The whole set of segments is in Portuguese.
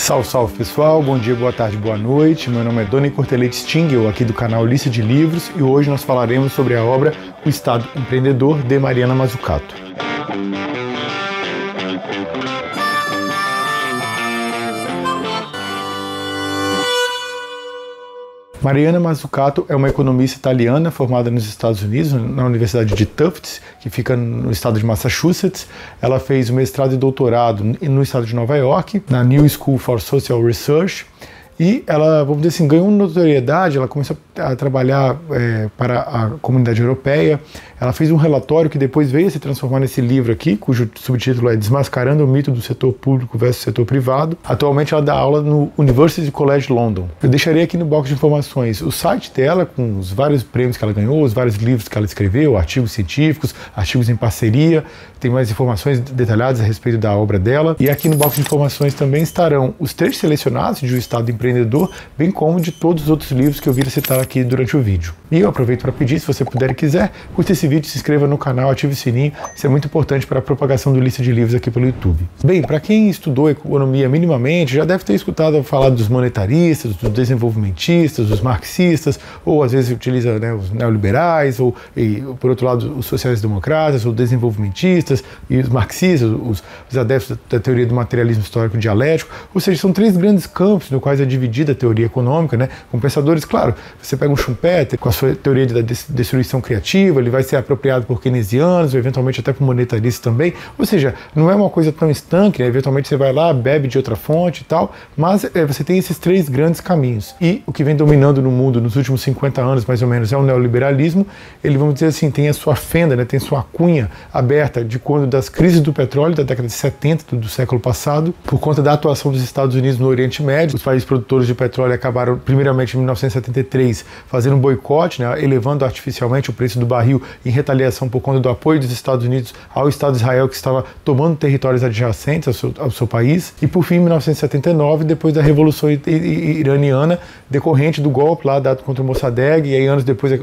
Salve, salve pessoal, bom dia, boa tarde, boa noite. Meu nome é Doni Cortelete Stingel, aqui do canal Lista de Livros, e hoje nós falaremos sobre a obra O Estado Empreendedor, de Mariana Mazzucato. Mariana Mazzucato é uma economista italiana formada nos Estados Unidos, na Universidade de Tufts, que fica no estado de Massachusetts. Ela fez o mestrado e doutorado no estado de Nova York, na New School for Social Research, e ela, vamos dizer assim, ganhou notoriedade. Ela começou a trabalhar para a comunidade europeia. Ela fez um relatório que depois veio a se transformar nesse livro aqui, cujo subtítulo é Desmascarando o Mito do Setor Público versus Setor Privado. Atualmente ela dá aula no University College London. Eu deixarei aqui no box de informações o site dela, com os vários prêmios que ela ganhou, os vários livros que ela escreveu, artigos científicos, artigos em parceria. Tem mais informações detalhadas a respeito da obra dela. E aqui no box de informações também estarão os trechos selecionados de O Estado Empreendedor, bem como de todos os outros livros que eu vir a citar aqui durante o vídeo. E eu aproveito para pedir, se você puder e quiser, curta esse vídeo, se inscreva no canal, ative o sininho. Isso é muito importante para a propagação do Lista de Livros aqui pelo YouTube. Bem, para quem estudou economia minimamente, já deve ter escutado falar dos monetaristas, dos desenvolvimentistas, dos marxistas, ou às vezes utiliza, né, os neoliberais, ou por outro lado os sociais-democratas, ou desenvolvimentistas, e os marxistas, os adeptos da teoria do materialismo histórico dialético. Ou seja, são três grandes campos no quais é dividida a teoria econômica, né, com pensadores. Claro, você pega um Schumpeter com a sua teoria da destruição criativa, ele vai ser apropriado por keynesianos, ou eventualmente até por monetaristas também. Ou seja, não é uma coisa tão estanque, né? Eventualmente você vai lá, bebe de outra fonte e tal, mas você tem esses três grandes caminhos. E o que vem dominando no mundo nos últimos 50 anos, mais ou menos, é o neoliberalismo. Ele, vamos dizer assim, tem a sua fenda, né? Tem sua cunha aberta de quando das crises do petróleo, da década de 70 do século passado, por conta da atuação dos Estados Unidos no Oriente Médio. Os países produtores de petróleo acabaram, primeiramente em 1973, fazendo um boicote, né? Elevando artificialmente o preço do barril em retaliação por conta do apoio dos Estados Unidos ao Estado de Israel, que estava tomando territórios adjacentes ao seu país. E por fim, em 1979, depois da Revolução Iraniana, decorrente do golpe lá dado contra o Mossadegh, e aí anos depois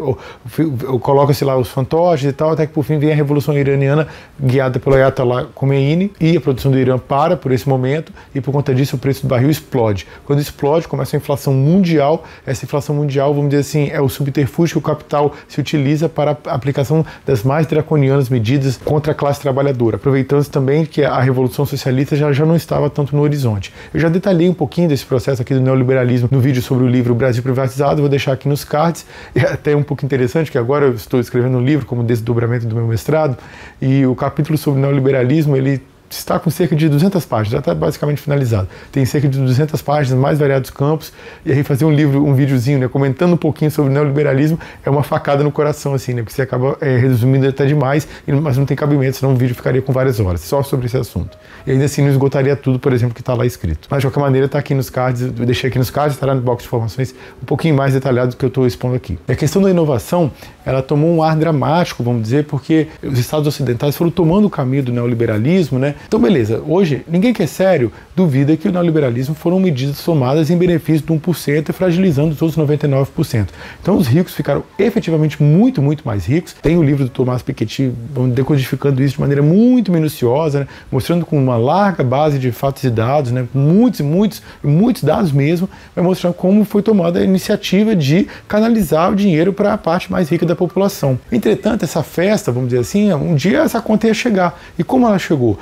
coloca-se lá os fantoches e tal, até que por fim vem a Revolução Iraniana, guiada pelo Ayatollah Khomeini, e a produção do Irã para por esse momento, e por conta disso o preço do barril explode. Quando explode, começa a inflação mundial. Essa inflação mundial, vamos dizer assim, é o subterfúgio que o capital se utiliza para a aplicação das mais draconianas medidas contra a classe trabalhadora, aproveitando também que a Revolução Socialista já não estava tanto no horizonte. Eu já detalhei um pouquinho desse processo aqui do neoliberalismo no vídeo sobre o livro Brasil Privatizado, vou deixar aqui nos cards. E até um pouco interessante que agora eu estou escrevendo um livro como desdobramento do meu mestrado, e o capítulo sobre o neoliberalismo, ele está com cerca de 200 páginas, já está basicamente finalizado. Tem cerca de 200 páginas, mais variados campos, e aí fazer um videozinho, né, comentando um pouquinho sobre o neoliberalismo é uma facada no coração, assim, né, porque você acaba resumindo até demais, mas não tem cabimento, senão o vídeo ficaria com várias horas, só sobre esse assunto. E ainda assim não esgotaria tudo, por exemplo, que está lá escrito. Mas de qualquer maneira está aqui nos cards, eu deixei aqui nos cards, estará no box de informações um pouquinho mais detalhado do que eu estou expondo aqui. E a questão da inovação, ela tomou um ar dramático, vamos dizer, porque os Estados ocidentais foram tomando o caminho do neoliberalismo, né? Então, beleza, hoje ninguém que é sério duvida que o neoliberalismo foram medidas tomadas em benefício de 1% e fragilizando os outros 99%. Então os ricos ficaram efetivamente muito, muito mais ricos. Tem o livro do Thomas Piketty decodificando isso de maneira muito minuciosa, né? Mostrando com uma larga base de fatos e dados, né? Muitos dados mesmo, vai mostrando como foi tomada a iniciativa de canalizar o dinheiro para a parte mais rica da população. Entretanto, essa festa, vamos dizer assim, um dia essa conta ia chegar. E como ela chegou?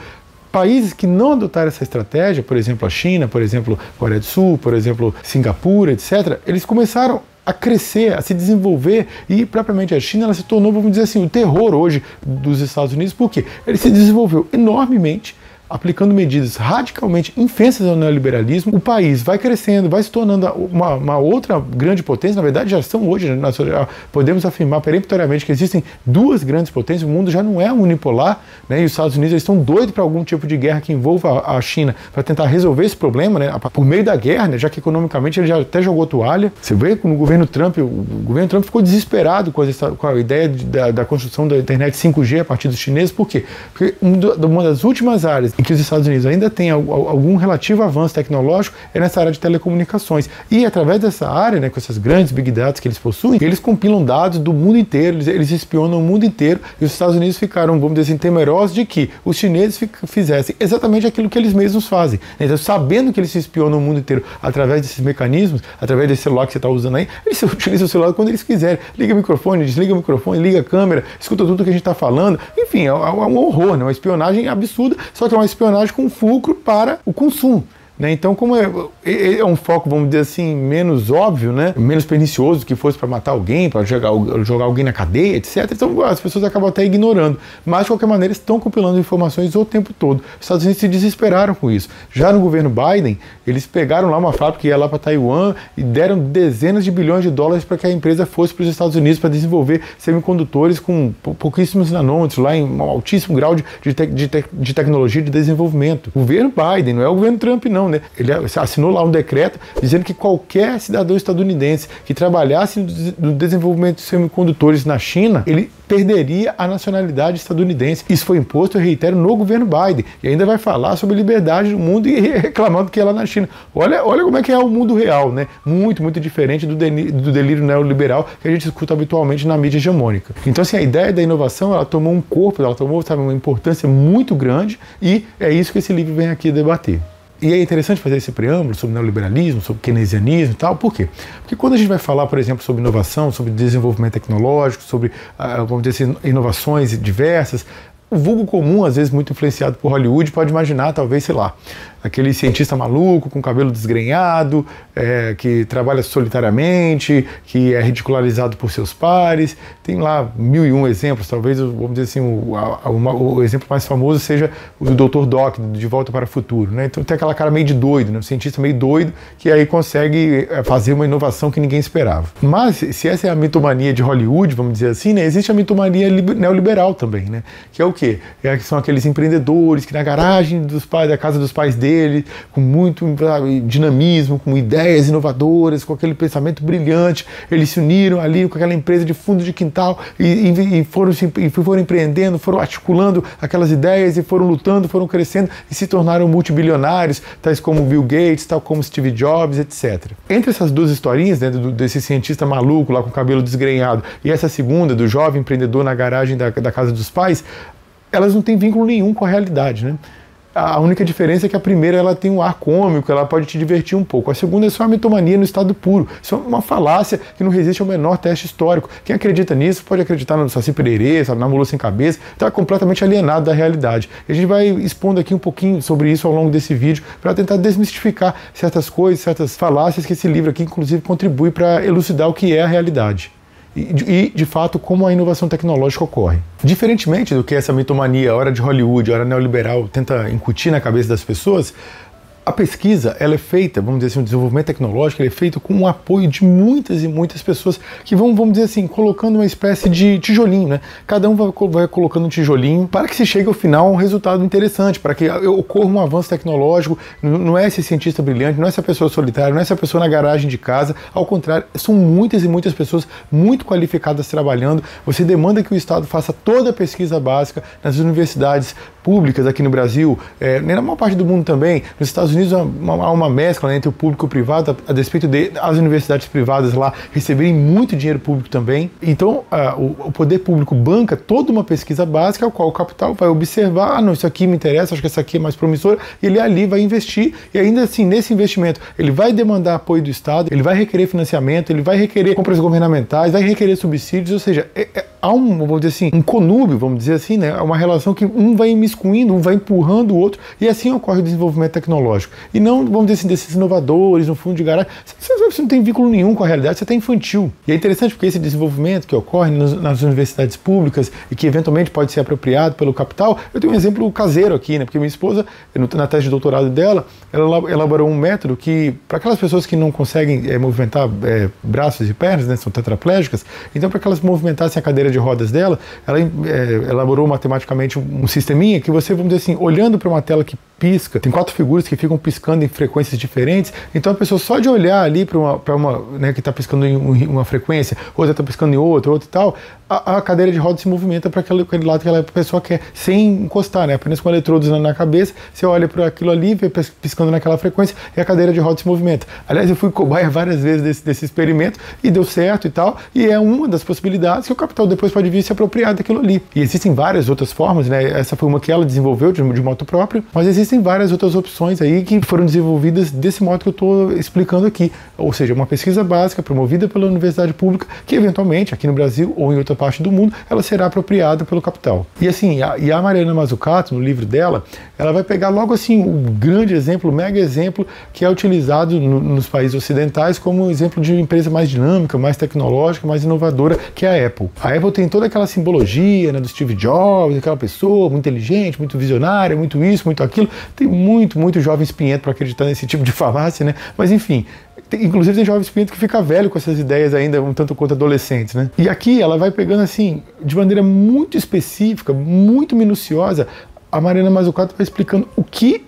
Países que não adotaram essa estratégia, por exemplo a China, por exemplo a Coreia do Sul, por exemplo Singapura, etc., eles começaram a crescer, a se desenvolver, e propriamente a China, ela se tornou, vamos dizer assim, o terror hoje dos Estados Unidos. Por quê? Ele se desenvolveu enormemente, aplicando medidas radicalmente infensas ao neoliberalismo. O país vai crescendo, vai se tornando uma outra grande potência. Na verdade, já são hoje, né? Nós já podemos afirmar peremptoriamente que existem duas grandes potências. O mundo já não é unipolar, né? E os Estados Unidos estão doidos para algum tipo de guerra que envolva a China, para tentar resolver esse problema, né? Por meio da guerra, né? Já que economicamente ele já até jogou toalha. Você vê que no governo Trump, o governo Trump ficou desesperado com a ideia da construção da internet 5G a partir dos chineses. Por quê? Porque uma das últimas áreas e que os Estados Unidos ainda têm algum relativo avanço tecnológico é nessa área de telecomunicações. E através dessa área, né, com essas grandes big data que eles possuem, eles compilam dados do mundo inteiro, eles espionam o mundo inteiro, e os Estados Unidos ficaram, vamos dizer assim, temerosos de que os chineses fizessem exatamente aquilo que eles mesmos fazem. Então, sabendo que eles se espionam o mundo inteiro através desses mecanismos, através desse celular que você está usando aí, eles utilizam o celular quando eles quiserem. Liga o microfone, desliga o microfone, liga a câmera, escuta tudo que a gente está falando. Enfim, é um horror, né? Uma espionagem absurda, só que é uma espionagem com fulcro para o consumo. Né? Então, como é um foco, vamos dizer assim, menos óbvio, né? Menos pernicioso que fosse para matar alguém, para jogar alguém na cadeia, etc. Então, as pessoas acabam até ignorando. Mas, de qualquer maneira, estão compilando informações o tempo todo. Os Estados Unidos se desesperaram com isso. Já no governo Biden, eles pegaram lá uma fábrica que ia lá para Taiwan e deram dezenas de bilhões de dólares para que a empresa fosse para os Estados Unidos para desenvolver semicondutores com pouquíssimos nanômetros, lá em um altíssimo grau de tecnologia de desenvolvimento. O governo Biden, não é o governo Trump, não. Né? Ele assinou lá um decreto dizendo que qualquer cidadão estadunidense que trabalhasse no desenvolvimento de semicondutores na China, ele perderia a nacionalidade estadunidense. Isso foi imposto, eu reitero, no governo Biden. E ainda vai falar sobre liberdade do mundo e reclamando que é lá na China. Olha como é que é o mundo real, né? Muito, muito diferente do delírio neoliberal que a gente escuta habitualmente na mídia hegemônica. Então, assim, a ideia da inovação, ela tomou um corpo, ela tomou, sabe, uma importância muito grande, e é isso que esse livro vem aqui debater. E é interessante fazer esse preâmbulo sobre neoliberalismo, sobre keynesianismo e tal. Por quê? Porque quando a gente vai falar, por exemplo, sobre inovação, sobre desenvolvimento tecnológico, sobre, vamos dizer assim, inovações diversas, o vulgo comum, às vezes muito influenciado por Hollywood, pode imaginar, talvez, sei lá, aquele cientista maluco, com cabelo desgrenhado, que trabalha solitariamente, que é ridicularizado por seus pares. Tem lá 1001 exemplos, talvez, vamos dizer assim, o exemplo mais famoso seja o do Dr. Doc, de Volta para o Futuro. Né? Então tem aquela cara meio de doido, né? Um cientista meio doido, que aí consegue fazer uma inovação que ninguém esperava. Mas, se essa é a mitomania de Hollywood, vamos dizer assim, né? Existe a mitomania neoliberal também, né? Que é o quê? São aqueles empreendedores que na garagem da casa dos pais dele, com muito dinamismo, com ideias inovadoras, com aquele pensamento brilhante, eles se uniram ali com aquela empresa de fundo de quintal e foram empreendendo, foram articulando aquelas ideias e foram lutando, foram crescendo e se tornaram multibilionários, tais como Bill Gates, tal como Steve Jobs, etc. Entre essas duas historinhas, né, desse cientista maluco lá com o cabelo desgrenhado e essa segunda, do jovem empreendedor na garagem da casa dos pais, elas não têm vínculo nenhum com a realidade, né? A única diferença é que a primeira ela tem um ar cômico, ela pode te divertir um pouco. A segunda é só uma mitomania no estado puro. Isso é uma falácia que não resiste ao menor teste histórico. Quem acredita nisso pode acreditar no Saci Pererê, na Mula Sem Cabeça, está completamente alienado da realidade. E a gente vai expondo aqui um pouquinho sobre isso ao longo desse vídeo para tentar desmistificar certas coisas, certas falácias que esse livro aqui, inclusive, contribui para elucidar o que é a realidade. E, de fato, como a inovação tecnológica ocorre. Diferentemente do que essa mitomania, hora de Hollywood, hora neoliberal, tenta incutir na cabeça das pessoas, a pesquisa, ela é feita, vamos dizer assim, o desenvolvimento tecnológico, ele é feito com o apoio de muitas e muitas pessoas que vão, vamos dizer assim, colocando uma espécie de tijolinho, né? Cada um vai colocando um tijolinho para que se chegue ao final a um resultado interessante, para que ocorra um avanço tecnológico. Não é esse cientista brilhante, não é essa pessoa solitária, não é essa pessoa na garagem de casa. Ao contrário, são muitas e muitas pessoas muito qualificadas trabalhando. Você demanda que o Estado faça toda a pesquisa básica nas universidades públicas aqui no Brasil, na maior parte do mundo também. Nos Estados Unidos há uma mescla, né, entre o público e o privado, a despeito de as universidades privadas lá receberem muito dinheiro público também. Então, o poder público banca toda uma pesquisa básica, ao qual o capital vai observar, não, isso aqui me interessa, acho que essa aqui é mais promissora, e ele ali vai investir, e ainda assim, nesse investimento, ele vai demandar apoio do Estado, ele vai requerer financiamento, ele vai requerer compras governamentais, vai requerer subsídios, ou seja, há vamos dizer assim, um conúbio, vamos dizer assim, né, uma relação que um vai imiscuindo, um vai empurrando o outro, e assim ocorre o desenvolvimento tecnológico. E não, vamos dizer assim, desses inovadores no fundo de garagem, você não tem vínculo nenhum com a realidade, você está infantil. E é interessante porque esse desenvolvimento que ocorre nas universidades públicas e que eventualmente pode ser apropriado pelo capital, eu tenho um exemplo caseiro aqui, né, porque minha esposa, na tese de doutorado dela, ela elaborou um método que, para aquelas pessoas que não conseguem movimentar braços e pernas, né, são tetraplégicas, então para que elas movimentassem a cadeira de rodas dela, ela elaborou matematicamente um sisteminha que você, vamos dizer assim, olhando para uma tela que pisca, tem 4 figuras que ficam piscando em frequências diferentes, então a pessoa só de olhar ali para né, que está piscando em uma frequência, outra está piscando em outra e tal, a cadeira de roda se movimenta para aquele lado que aquela pessoa quer, sem encostar, né? Apenas com eletrodos na cabeça, você olha para aquilo ali, vê piscando naquela frequência e a cadeira de roda se movimenta. Aliás, eu fui cobaia várias vezes desse experimento e deu certo e tal, e é uma das possibilidades que o capital depois pode vir se apropriar daquilo ali. E existem várias outras formas, né? Essa foi uma que ela desenvolveu de modo próprio, mas existem várias outras opções aí que foram desenvolvidas desse modo que eu estou explicando aqui. Ou seja, uma pesquisa básica promovida pela universidade pública que eventualmente, aqui no Brasil ou em outra parte do mundo, ela será apropriada pelo capital. E assim, a Mariana Mazzucato, no livro dela, ela vai pegar logo assim um grande exemplo, um mega exemplo que é utilizado nos países ocidentais como exemplo de empresa mais dinâmica, mais tecnológica, mais inovadora, que é a Apple. A Apple tem toda aquela simbologia, né, do Steve Jobs, aquela pessoa muito inteligente, muito visionária, muito isso, muito aquilo. Tem muito jovem espinhento para acreditar nesse tipo de falácia, né? Mas enfim, inclusive tem jovem espinhento que fica velho com essas ideias ainda um tanto quanto adolescentes, né? E aqui ela vai pegando assim, de maneira muito específica, muito minuciosa, a Mariana Mazzucato vai explicando o que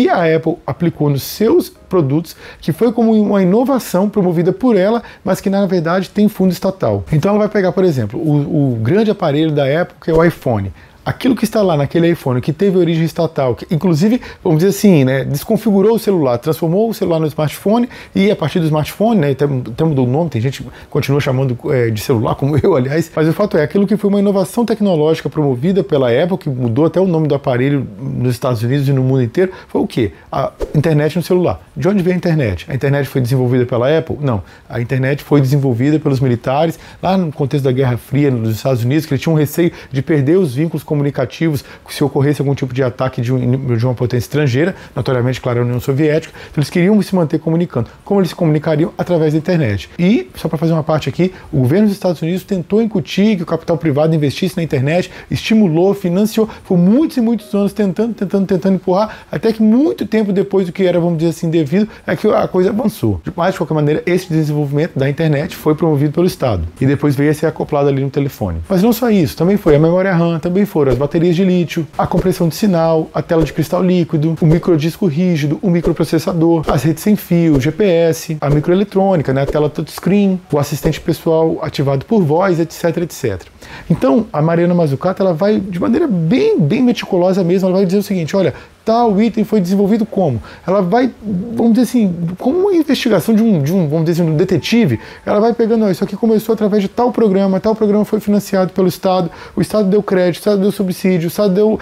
a Apple aplicou nos seus produtos, que foi como uma inovação promovida por ela, mas que na verdade tem fundo estatal. Então ela vai pegar, por exemplo, o grande aparelho da Apple, que é o iPhone. Aquilo que está lá naquele iPhone, que teve origem estatal, que inclusive, vamos dizer assim, né, desconfigurou o celular, transformou o celular no smartphone e a partir do smartphone, né, até mudou o nome, tem gente que continua chamando de celular, como eu, aliás, mas o fato é, aquilo que foi uma inovação tecnológica promovida pela Apple, que mudou até o nome do aparelho nos Estados Unidos e no mundo inteiro, foi o quê? A internet no celular. De onde veio a internet? A internet foi desenvolvida pela Apple? Não. A internet foi desenvolvida pelos militares, lá no contexto da Guerra Fria nos Estados Unidos, que eles tinham receio de perder os vínculos comunicativos se ocorresse algum tipo de ataque de uma potência estrangeira, notoriamente, claro, a União Soviética. Então, eles queriam se manter comunicando. Como eles se comunicariam? Através da internet. E, só para fazer uma parte aqui, o governo dos Estados Unidos tentou incutir que o capital privado investisse na internet, estimulou, financiou, foi muitos e muitos anos tentando empurrar, até que muito tempo depois do que era, vamos dizer assim, devido, é que a coisa avançou. Mas, de qualquer maneira, esse desenvolvimento da internet foi promovido pelo Estado. E depois veio a ser acoplado ali no telefone. Mas não só isso, também foi a memória RAM, também foram as baterias de lítio, a compressão de sinal, a tela de cristal líquido, o microdisco rígido, o microprocessador, as redes sem fio, o GPS, a microeletrônica, né, a tela touchscreen, o assistente pessoal ativado por voz, etc, etc. Então, a Mariana Mazzucato, ela vai, de maneira bem meticulosa mesmo, ela vai dizer o seguinte, olha, tal item foi desenvolvido como? Ela vai, vamos dizer assim, como uma investigação de um vamos dizer assim, um detetive, ela vai pegando, ó, isso aqui começou através de tal programa foi financiado pelo Estado, o Estado deu crédito, o Estado deu subsídio, o Estado deu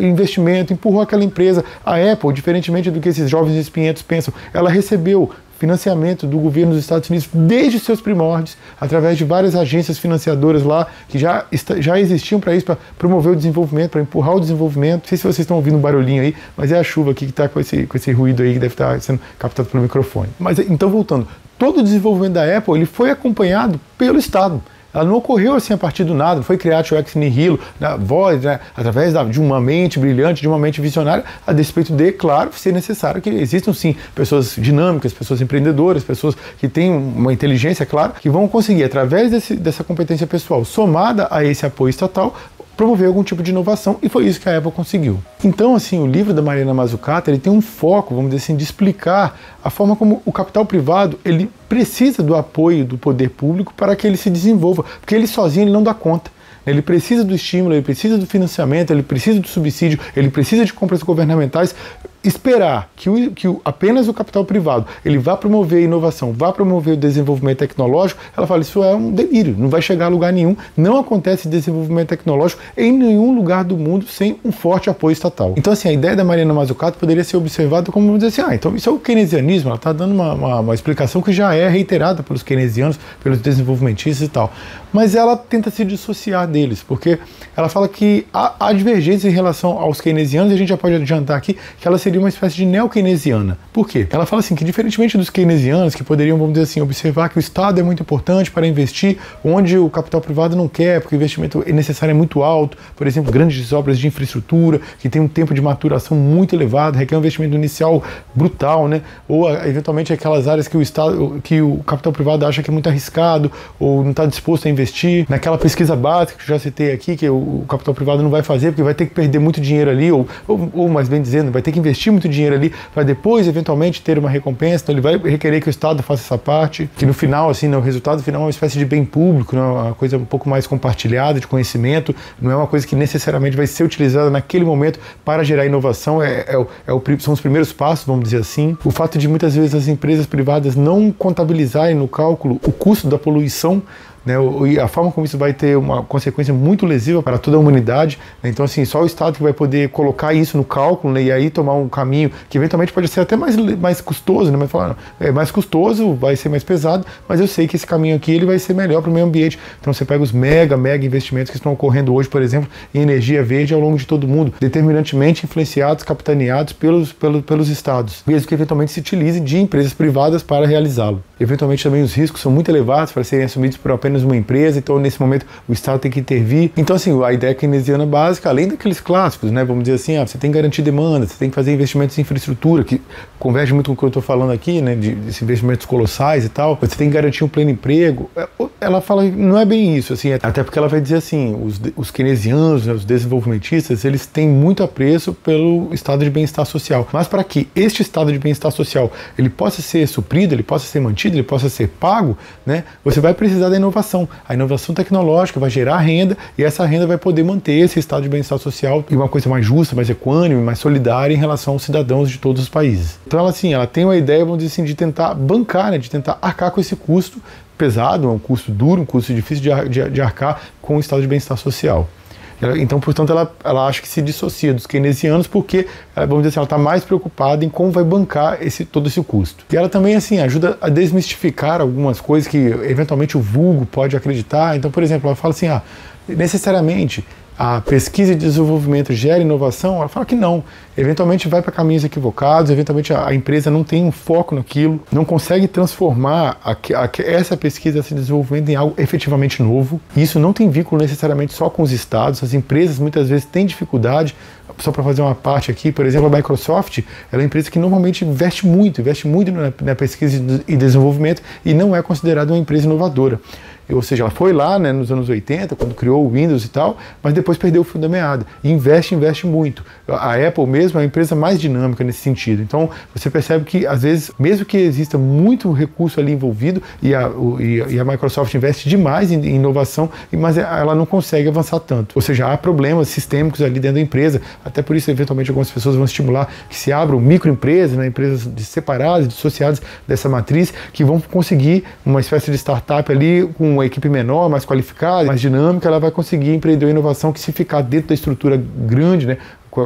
investimento, empurrou aquela empresa. A Apple, diferentemente do que esses jovens espinhentos pensam, ela recebeu financiamento do governo dos Estados Unidos desde os seus primórdios, através de várias agências financiadoras lá, que já existiam para isso, para promover o desenvolvimento, para empurrar o desenvolvimento. Não sei se vocês estão ouvindo um barulhinho aí, mas é a chuva aqui que está com esse ruído aí, que deve estar sendo captado pelo microfone. Mas então, voltando, todo o desenvolvimento da Apple ele foi acompanhado pelo Estado. Ela não ocorreu assim a partir do nada, não foi criado ex nihilo, na voz, né, através de uma mente brilhante, de uma mente visionária, a despeito de, claro, ser necessário que existam sim pessoas dinâmicas, pessoas empreendedoras, pessoas que têm uma inteligência, claro, que vão conseguir, através dessa competência pessoal, somada a esse apoio estatal, promover algum tipo de inovação, e foi isso que a Apple conseguiu. Então, assim, o livro da Mariana Mazzucato, ele tem um foco, vamos dizer assim, de explicar a forma como o capital privado, ele precisa do apoio do poder público para que ele se desenvolva, porque ele sozinho ele não dá conta. Ele precisa do estímulo, ele precisa do financiamento, ele precisa do subsídio, ele precisa de compras governamentais. Esperar que apenas o capital privado ele vá promover a inovação, vá promover o desenvolvimento tecnológico, ela fala, isso é um delírio, não vai chegar a lugar nenhum, não acontece desenvolvimento tecnológico em nenhum lugar do mundo sem um forte apoio estatal. Então, assim, a ideia da Mariana Mazzucato poderia ser observada como, vamos dizer assim, então isso é o keynesianismo, ela está dando uma explicação que já é reiterada pelos keynesianos, pelos desenvolvimentistas e tal, mas ela tenta se dissociar deles, porque ela fala que há divergência em relação aos keynesianos, e a gente já pode adiantar aqui que ela seria uma espécie de neo-keynesiana. Por quê? Ela fala assim que, diferentemente dos keynesianos, que poderiam, vamos dizer assim, observar que o Estado é muito importante para investir onde o capital privado não quer, porque o investimento necessário é muito alto, por exemplo, grandes obras de infraestrutura, que tem um tempo de maturação muito elevado, requer um investimento inicial brutal, né? Ou, eventualmente, aquelas áreas que o capital privado acha que é muito arriscado, ou não está disposto a investir. Naquela pesquisa básica que eu já citei aqui, que o capital privado não vai fazer, porque vai ter que perder muito dinheiro ali, ou mais bem dizendo, vai ter que investir investir muito dinheiro ali para depois, eventualmente, ter uma recompensa. Então ele vai requerer que o Estado faça essa parte, que no final, assim, o resultado final é uma espécie de bem público, né? Uma coisa um pouco mais compartilhada de conhecimento, não é uma coisa que necessariamente vai ser utilizada naquele momento para gerar inovação, são os primeiros passos, vamos dizer assim. O fato de muitas vezes as empresas privadas não contabilizarem no cálculo o custo da poluição, né, e a forma como isso vai ter uma consequência muito lesiva para toda a humanidade, né? Então, assim, só o Estado que vai poder colocar isso no cálculo, né, e aí tomar um caminho que eventualmente pode ser até mais custoso, né? Mas falar, é mais custoso, vai ser mais pesado, mas eu sei que esse caminho aqui ele vai ser melhor para o meio ambiente. Então você pega os mega investimentos que estão ocorrendo hoje, por exemplo, em energia verde ao longo de todo o mundo, determinantemente influenciados, capitaneados pelos Estados, mesmo que eventualmente se utilize de empresas privadas para realizá-lo. Eventualmente também os riscos são muito elevados para serem assumidos por apenas uma empresa, então nesse momento o Estado tem que intervir. Então, assim, a ideia keynesiana básica, além daqueles clássicos, né, vamos dizer assim, você tem que garantir demanda, você tem que fazer investimentos em infraestrutura, que converge muito com o que eu estou falando aqui, né, de investimentos colossais e tal, você tem que garantir um pleno emprego. Ela fala que não é bem isso, assim, até porque ela vai dizer assim, os keynesianos, né, os desenvolvimentistas, eles têm muito apreço pelo estado de bem-estar social, mas para que este estado de bem-estar social ele possa ser suprido, ele possa ser mantido, ele possa ser pago, né, você vai precisar da inovação. A inovação tecnológica vai gerar renda e essa renda vai poder manter esse estado de bem-estar social e uma coisa mais justa, mais equânime, mais solidária em relação aos cidadãos de todos os países. Então ela tem uma ideia, vamos dizer assim, de tentar bancar, né, de tentar arcar com esse custo pesado, um custo duro, um custo difícil de arcar com o estado de bem-estar social. Então, portanto, ela acha que se dissocia dos keynesianos porque, vamos dizer assim, ela está mais preocupada em como vai bancar todo esse custo. E ela também, assim, ajuda a desmistificar algumas coisas que, eventualmente, o vulgo pode acreditar. Então, por exemplo, ela fala assim, necessariamente a pesquisa e desenvolvimento gera inovação? Ela fala que não. Eventualmente vai para caminhos equivocados, eventualmente a empresa não tem um foco naquilo, não consegue transformar essa pesquisa, esse desenvolvimento em algo efetivamente novo. Isso não tem vínculo necessariamente só com os estados, as empresas muitas vezes têm dificuldade. Só para fazer uma parte aqui, por exemplo, a Microsoft, ela é uma empresa que normalmente investe muito na pesquisa e desenvolvimento e não é considerada uma empresa inovadora. Ou seja, ela foi lá, né, nos anos 80, quando criou o Windows e tal, mas depois perdeu o fio da meada. E investe muito. A Apple mesmo é a empresa mais dinâmica nesse sentido. Então, você percebe que, às vezes, mesmo que exista muito recurso ali envolvido, e a Microsoft investe demais em inovação, mas ela não consegue avançar tanto. Ou seja, há problemas sistêmicos ali dentro da empresa. Até por isso, eventualmente, algumas pessoas vão estimular que se abram microempresas, né, empresas separadas, dissociadas dessa matriz, que vão conseguir uma espécie de startup ali com uma equipe menor, mais qualificada, mais dinâmica, ela vai conseguir empreender uma inovação que, se ficar dentro da estrutura grande, né,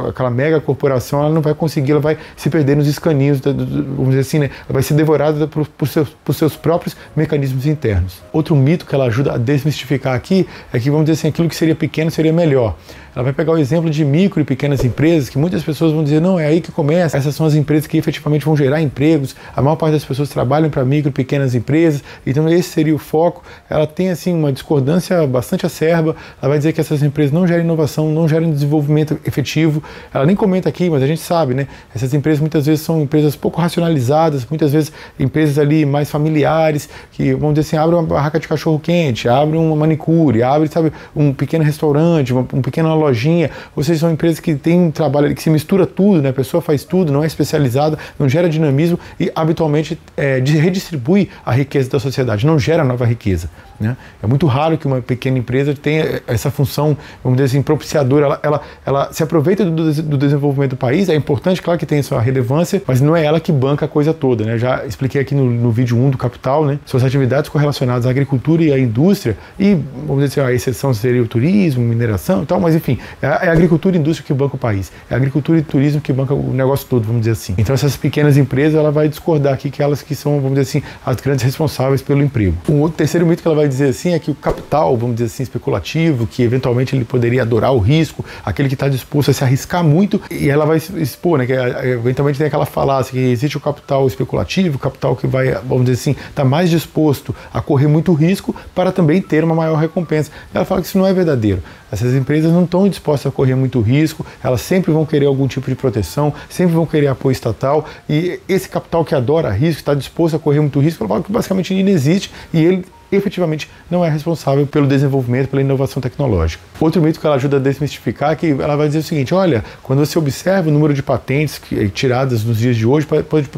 aquela mega corporação, ela não vai conseguir, ela vai se perder nos escaninhos, vamos dizer assim, né, ela vai ser devorada por seus próprios mecanismos internos. Outro mito que ela ajuda a desmistificar aqui é que, vamos dizer assim, aquilo que seria pequeno seria melhor. Ela vai pegar o exemplo de micro e pequenas empresas, que muitas pessoas vão dizer, não, é aí que começa, essas são as empresas que efetivamente vão gerar empregos, a maior parte das pessoas trabalham para micro e pequenas empresas, então esse seria o foco. Ela tem, assim, uma discordância bastante acerba, ela vai dizer que essas empresas não geram inovação, não geram desenvolvimento efetivo. Ela nem comenta aqui, mas a gente sabe, né, essas empresas muitas vezes são empresas pouco racionalizadas, muitas vezes empresas ali mais familiares, que, vamos dizer assim, abrem uma barraca de cachorro-quente, abrem uma manicure, abrem, sabe, um pequeno restaurante, um pequeno lojinha, ou seja, são empresas que têm um trabalho ali que se mistura tudo, né? A pessoa faz tudo, não é especializada, não gera dinamismo e habitualmente redistribui a riqueza da sociedade, não gera nova riqueza, né? É muito raro que uma pequena empresa tenha essa função, vamos dizer assim, propiciadora, ela se aproveita do desenvolvimento do país, é importante, claro que tem sua relevância, mas não é ela que banca a coisa toda, né? Já expliquei aqui no vídeo 1 do Capital, né? Suas atividades correlacionadas à agricultura e à indústria, e vamos dizer assim, a exceção seria o turismo, mineração e tal, mas enfim, é a agricultura e indústria que banca o país, é a agricultura e turismo que banca o negócio todo, vamos dizer assim. Então essas pequenas empresas, ela vai discordar aqui que elas que são, vamos dizer assim, as grandes responsáveis pelo emprego. Um outro terceiro mito que ela vai dizer assim é que o capital, vamos dizer assim, especulativo, que eventualmente ele poderia adorar o risco, aquele que está disposto a se arriscar muito, e ela vai expor, né, que eventualmente tem aquela falácia que existe o capital especulativo, o capital que vai, vamos dizer assim, está mais disposto a correr muito risco para também ter uma maior recompensa. Ela fala que isso não é verdadeiro. Essas empresas não estão dispostas a correr muito risco, elas sempre vão querer algum tipo de proteção, sempre vão querer apoio estatal, e esse capital que adora risco, está disposto a correr muito risco, ela fala que basicamente ele não existe, e efetivamente não é responsável pelo desenvolvimento, pela inovação tecnológica. Outro mito que ela ajuda a desmistificar é que ela vai dizer o seguinte: olha, quando você observa o número de patentes tiradas nos dias de hoje,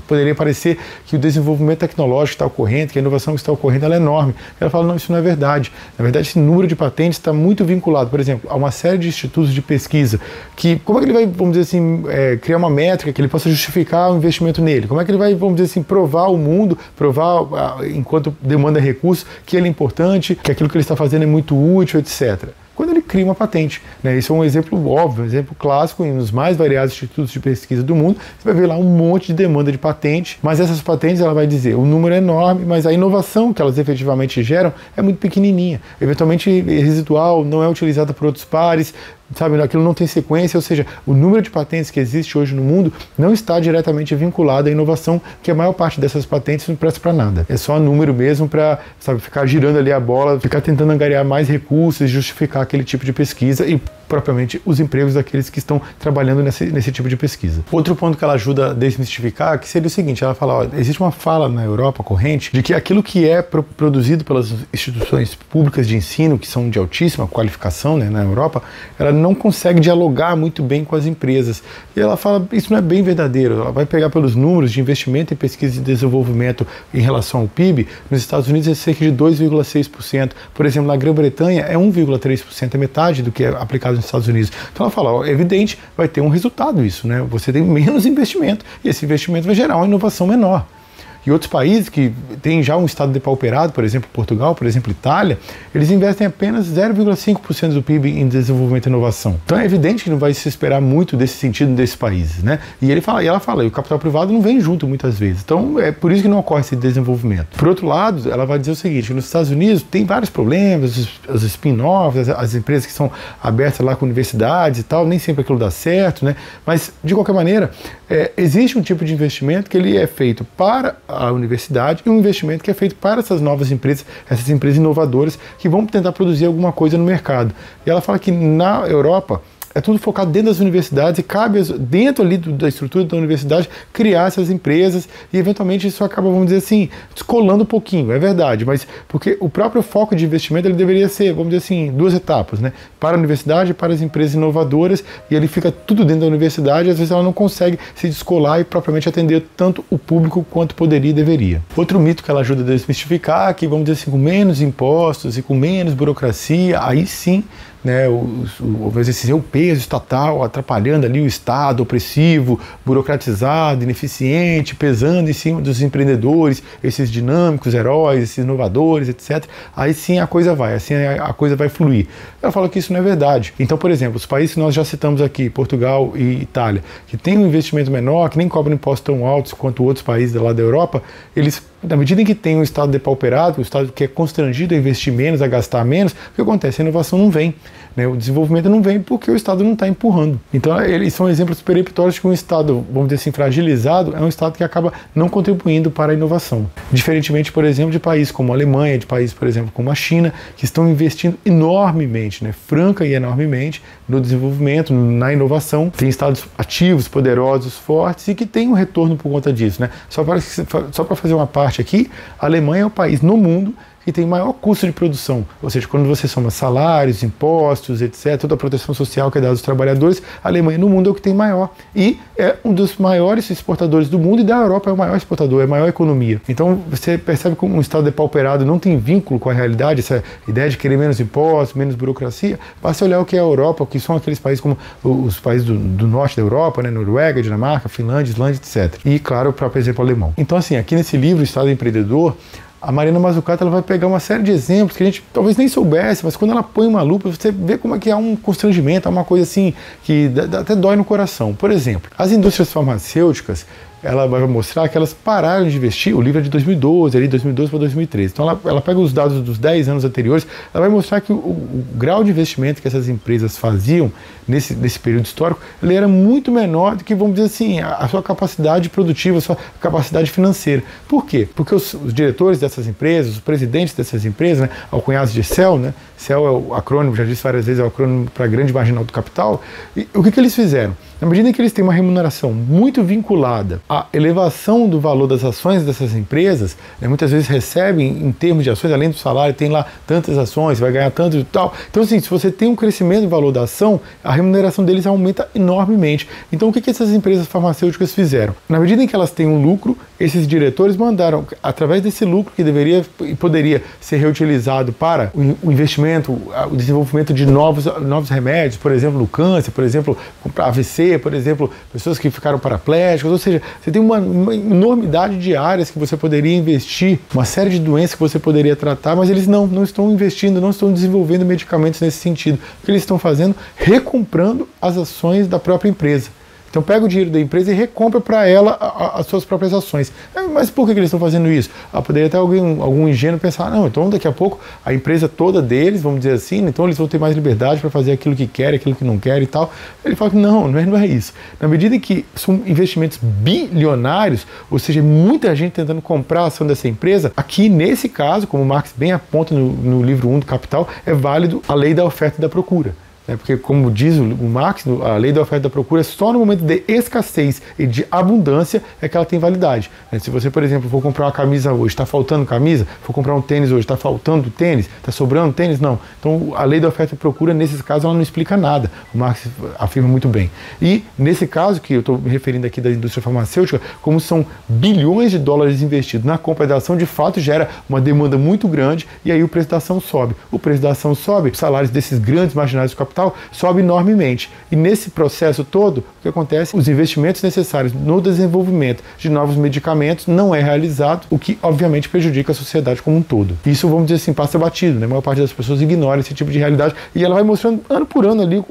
poderia parecer que o desenvolvimento tecnológico está ocorrendo, que a inovação que está ocorrendo ela é enorme. Ela fala, não, isso não é verdade. Na verdade, esse número de patentes está muito vinculado, por exemplo, a uma série de institutos de pesquisa que, como é que ele vai, vamos dizer assim, criar uma métrica que ele possa justificar o investimento nele? Como é que ele vai, vamos dizer assim, provar ao mundo, enquanto demanda recursos, que ele é importante, que aquilo que ele está fazendo é muito útil, etc. Quando ele cria uma patente, né? Isso é um exemplo óbvio, um exemplo clássico nos mais variados institutos de pesquisa do mundo. Você vai ver lá um monte de demanda de patente, mas essas patentes, ela vai dizer, o número é enorme, mas a inovação que elas efetivamente geram é muito pequenininha, eventualmente residual, não é utilizada por outros pares, sabe, aquilo não tem sequência, ou seja, o número de patentes que existe hoje no mundo não está diretamente vinculado à inovação, que a maior parte dessas patentes não presta para nada. É só número mesmo para, sabe, ficar girando ali a bola, ficar tentando angariar mais recursos e justificar aquele tipo de pesquisa e propriamente os empregos daqueles que estão trabalhando nesse tipo de pesquisa. Outro ponto que ela ajuda a desmistificar, que seria o seguinte, ela fala, ó, existe uma fala na Europa corrente de que aquilo que é produzido pelas instituições públicas de ensino, que são de altíssima qualificação, né, na Europa, ela não consegue dialogar muito bem com as empresas. E ela fala, isso não é bem verdadeiro. Ela vai pegar pelos números de investimento em pesquisa e desenvolvimento em relação ao PIB, nos Estados Unidos é cerca de 2,6%. Por exemplo, na Grã-Bretanha é 1,3%, é metade do que é aplicado nos Estados Unidos. Então ela fala, ó, é evidente, vai ter um resultado isso, né? Você tem menos investimento e esse investimento vai gerar uma inovação menor. E outros países que têm já um estado depauperado, por exemplo, Portugal, por exemplo, Itália, eles investem apenas 0,5% do PIB em desenvolvimento e inovação. Então é evidente que não vai se esperar muito desse sentido desses países, né? E ela fala, e o capital privado não vem junto muitas vezes. Então é por isso que não ocorre esse desenvolvimento. Por outro lado, ela vai dizer o seguinte, nos Estados Unidos tem vários problemas, os spin-offs, as empresas que são abertas lá com universidades e tal, nem sempre aquilo dá certo, né? Mas, de qualquer maneira, existe um tipo de investimento que ele é feito para a universidade e um investimento que é feito para essas novas empresas, essas empresas inovadoras que vão tentar produzir alguma coisa no mercado. E ela fala que na Europa é tudo focado dentro das universidades e cabe dentro ali da estrutura da universidade criar essas empresas e eventualmente isso acaba, vamos dizer assim, descolando um pouquinho, é verdade, mas porque o próprio foco de investimento ele deveria ser, vamos dizer assim, duas etapas, né? Para a universidade e para as empresas inovadoras, e ele fica tudo dentro da universidade e às vezes ela não consegue se descolar e propriamente atender tanto o público quanto poderia e deveria. Outro mito que ela ajuda a desmistificar é que, vamos dizer assim, com menos impostos e com menos burocracia, aí sim, né, o peso estatal atrapalhando ali o Estado opressivo, burocratizado, ineficiente, pesando em cima dos empreendedores, esses dinâmicos, heróis, esses inovadores, etc. Aí sim a coisa vai fluir. Ela fala que isso não é verdade. Então, por exemplo, os países que nós já citamos aqui, Portugal e Itália, que têm um investimento menor, que nem cobram impostos tão altos quanto outros países lá da Europa, eles, na medida em que tem um Estado depauperado, um Estado que é constrangido a investir menos, a gastar menos, o que acontece? A inovação não vem, né? O desenvolvimento não vem porque o Estado não está empurrando. Então, eles são exemplos peremptórios de que um Estado, vamos dizer assim, fragilizado, é um Estado que acaba não contribuindo para a inovação. Diferentemente, por exemplo, de países como a Alemanha, de países, por exemplo, como a China, que estão investindo enormemente, né? Franca e enormemente, no desenvolvimento, na inovação. Tem Estados ativos, poderosos, fortes e que têm um retorno por conta disso, né? Só para fazer uma parte aqui, a Alemanha é o país no mundo que tem maior custo de produção, ou seja, quando você soma salários, impostos, etc., toda a proteção social que é dada aos trabalhadores, a Alemanha no mundo é o que tem maior e é um dos maiores exportadores do mundo e da Europa é o maior exportador, é a maior economia. Então você percebe como um Estado depauperado não tem vínculo com a realidade, essa ideia de querer menos impostos, menos burocracia, basta olhar o que é a Europa, o que são aqueles países como os países do norte da Europa, né, Noruega, Dinamarca, Finlândia, Islândia, etc. E, claro, o próprio exemplo alemão. Então, assim, aqui nesse livro, Estado Empreendedor, a Mariana Mazzucato ela vai pegar uma série de exemplos que a gente talvez nem soubesse, mas quando ela põe uma lupa, você vê como é que há um constrangimento, há uma coisa assim que até dói no coração. Por exemplo, as indústrias farmacêuticas, ela vai mostrar que elas pararam de investir, o livro é de 2012, ali 2012 para 2013. Então ela pega os dados dos 10 anos anteriores, ela vai mostrar que o grau de investimento que essas empresas faziam nesse período histórico, ele era muito menor do que, vamos dizer assim, a sua capacidade produtiva, a sua capacidade financeira. Por quê? Porque os diretores dessas empresas, os presidentes dessas empresas, né, alcunhados de CEL, né, CEL é o acrônimo, já disse várias vezes, é o acrônimo para Grande Marginal do Capital, e o que eles fizeram? Na medida em que eles têm uma remuneração muito vinculada a elevação do valor das ações dessas empresas, né, muitas vezes recebem em termos de ações, além do salário, tem lá tantas ações, vai ganhar tanto e tal. Então, assim, se você tem um crescimento do valor da ação, a remuneração deles aumenta enormemente. Então, o que essas empresas farmacêuticas fizeram? Na medida em que elas têm um lucro, esses diretores mandaram, através desse lucro que deveria e poderia ser reutilizado para o investimento, o desenvolvimento de novos remédios, por exemplo, no câncer, por exemplo, para AVC, por exemplo, pessoas que ficaram paraplégicas, ou seja, você tem uma enormidade de áreas que você poderia investir, uma série de doenças que você poderia tratar, mas eles não estão investindo, não estão desenvolvendo medicamentos nesse sentido. O que eles estão fazendo? Recomprando as ações da própria empresa. Então pega o dinheiro da empresa e recompra para ela as suas próprias ações. Mas por que eles estão fazendo isso? Poderia até algum ingênuo pensar, não, então daqui a pouco a empresa toda deles, vamos dizer assim, então eles vão ter mais liberdade para fazer aquilo que querem, aquilo que não querem e tal. Ele fala que não é isso. Na medida em que são investimentos bilionários, ou seja, muita gente tentando comprar a ação dessa empresa, aqui nesse caso, como o Marx bem aponta no livro 1 do Capital, é válido a lei da oferta e da procura. Porque, como diz o Marx, a lei da oferta e da procura, só no momento de escassez e de abundância é que ela tem validade. Se você, por exemplo, for comprar uma camisa hoje, está faltando camisa, for comprar um tênis hoje, está faltando tênis, está sobrando tênis, não. Então, a lei da oferta e procura, nesses casos, ela não explica nada. O Marx afirma muito bem. E, nesse caso, que eu estou me referindo aqui da indústria farmacêutica, como são bilhões de dólares investidos na compra da ação, de fato, gera uma demanda muito grande e aí o preço da ação sobe. O preço da ação sobe, os salários desses grandes marginais do capital sobe enormemente. E nesse processo todo, o que acontece? Os investimentos necessários no desenvolvimento de novos medicamentos não é realizado, o que obviamente prejudica a sociedade como um todo. Isso, vamos dizer assim, passa batido, né? A maior parte das pessoas ignora esse tipo de realidade e ela vai mostrando ano por ano ali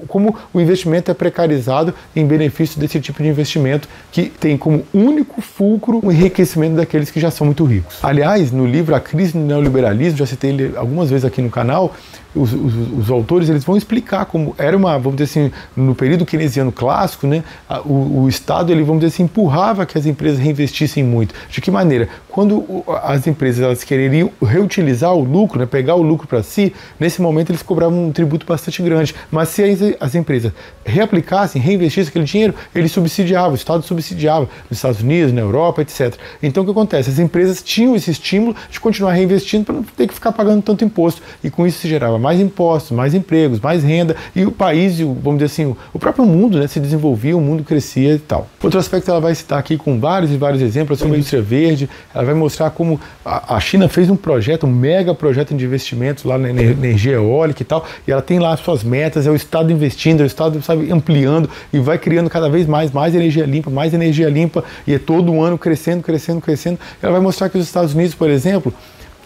como o investimento é precarizado em benefício desse tipo de investimento que tem como único fulcro o enriquecimento daqueles que já são muito ricos. Aliás, no livro A Crise do Neoliberalismo, já citei ele algumas vezes aqui no canal, os autores eles vão explicar como era vamos dizer assim, no período keynesiano clássico, né, o Estado, ele, vamos dizer assim, empurrava que as empresas reinvestissem muito. De que maneira? Quando as empresas elas quereriam reutilizar o lucro, né, pegar o lucro para si, nesse momento eles cobravam um tributo bastante grande. Mas se as empresas reaplicassem, reinvestissem aquele dinheiro, eles subsidiavam, o Estado subsidiava nos Estados Unidos, na Europa, etc. Então o que acontece? As empresas tinham esse estímulo de continuar reinvestindo para não ter que ficar pagando tanto imposto. E com isso se gerava mais impostos, mais empregos, mais renda, e o país, vamos dizer assim, o próprio mundo, né, se desenvolvia, o mundo crescia e tal. Outro aspecto ela vai citar aqui com vários e vários exemplos sobre a indústria verde. Ela vai mostrar como a China fez um projeto, um mega projeto de investimentos lá na energia eólica e tal, e ela tem lá as suas metas, é o Estado investindo, é o Estado, sabe, ampliando e vai criando cada vez mais energia limpa, e é todo ano crescendo. Ela vai mostrar que os Estados Unidos, por exemplo,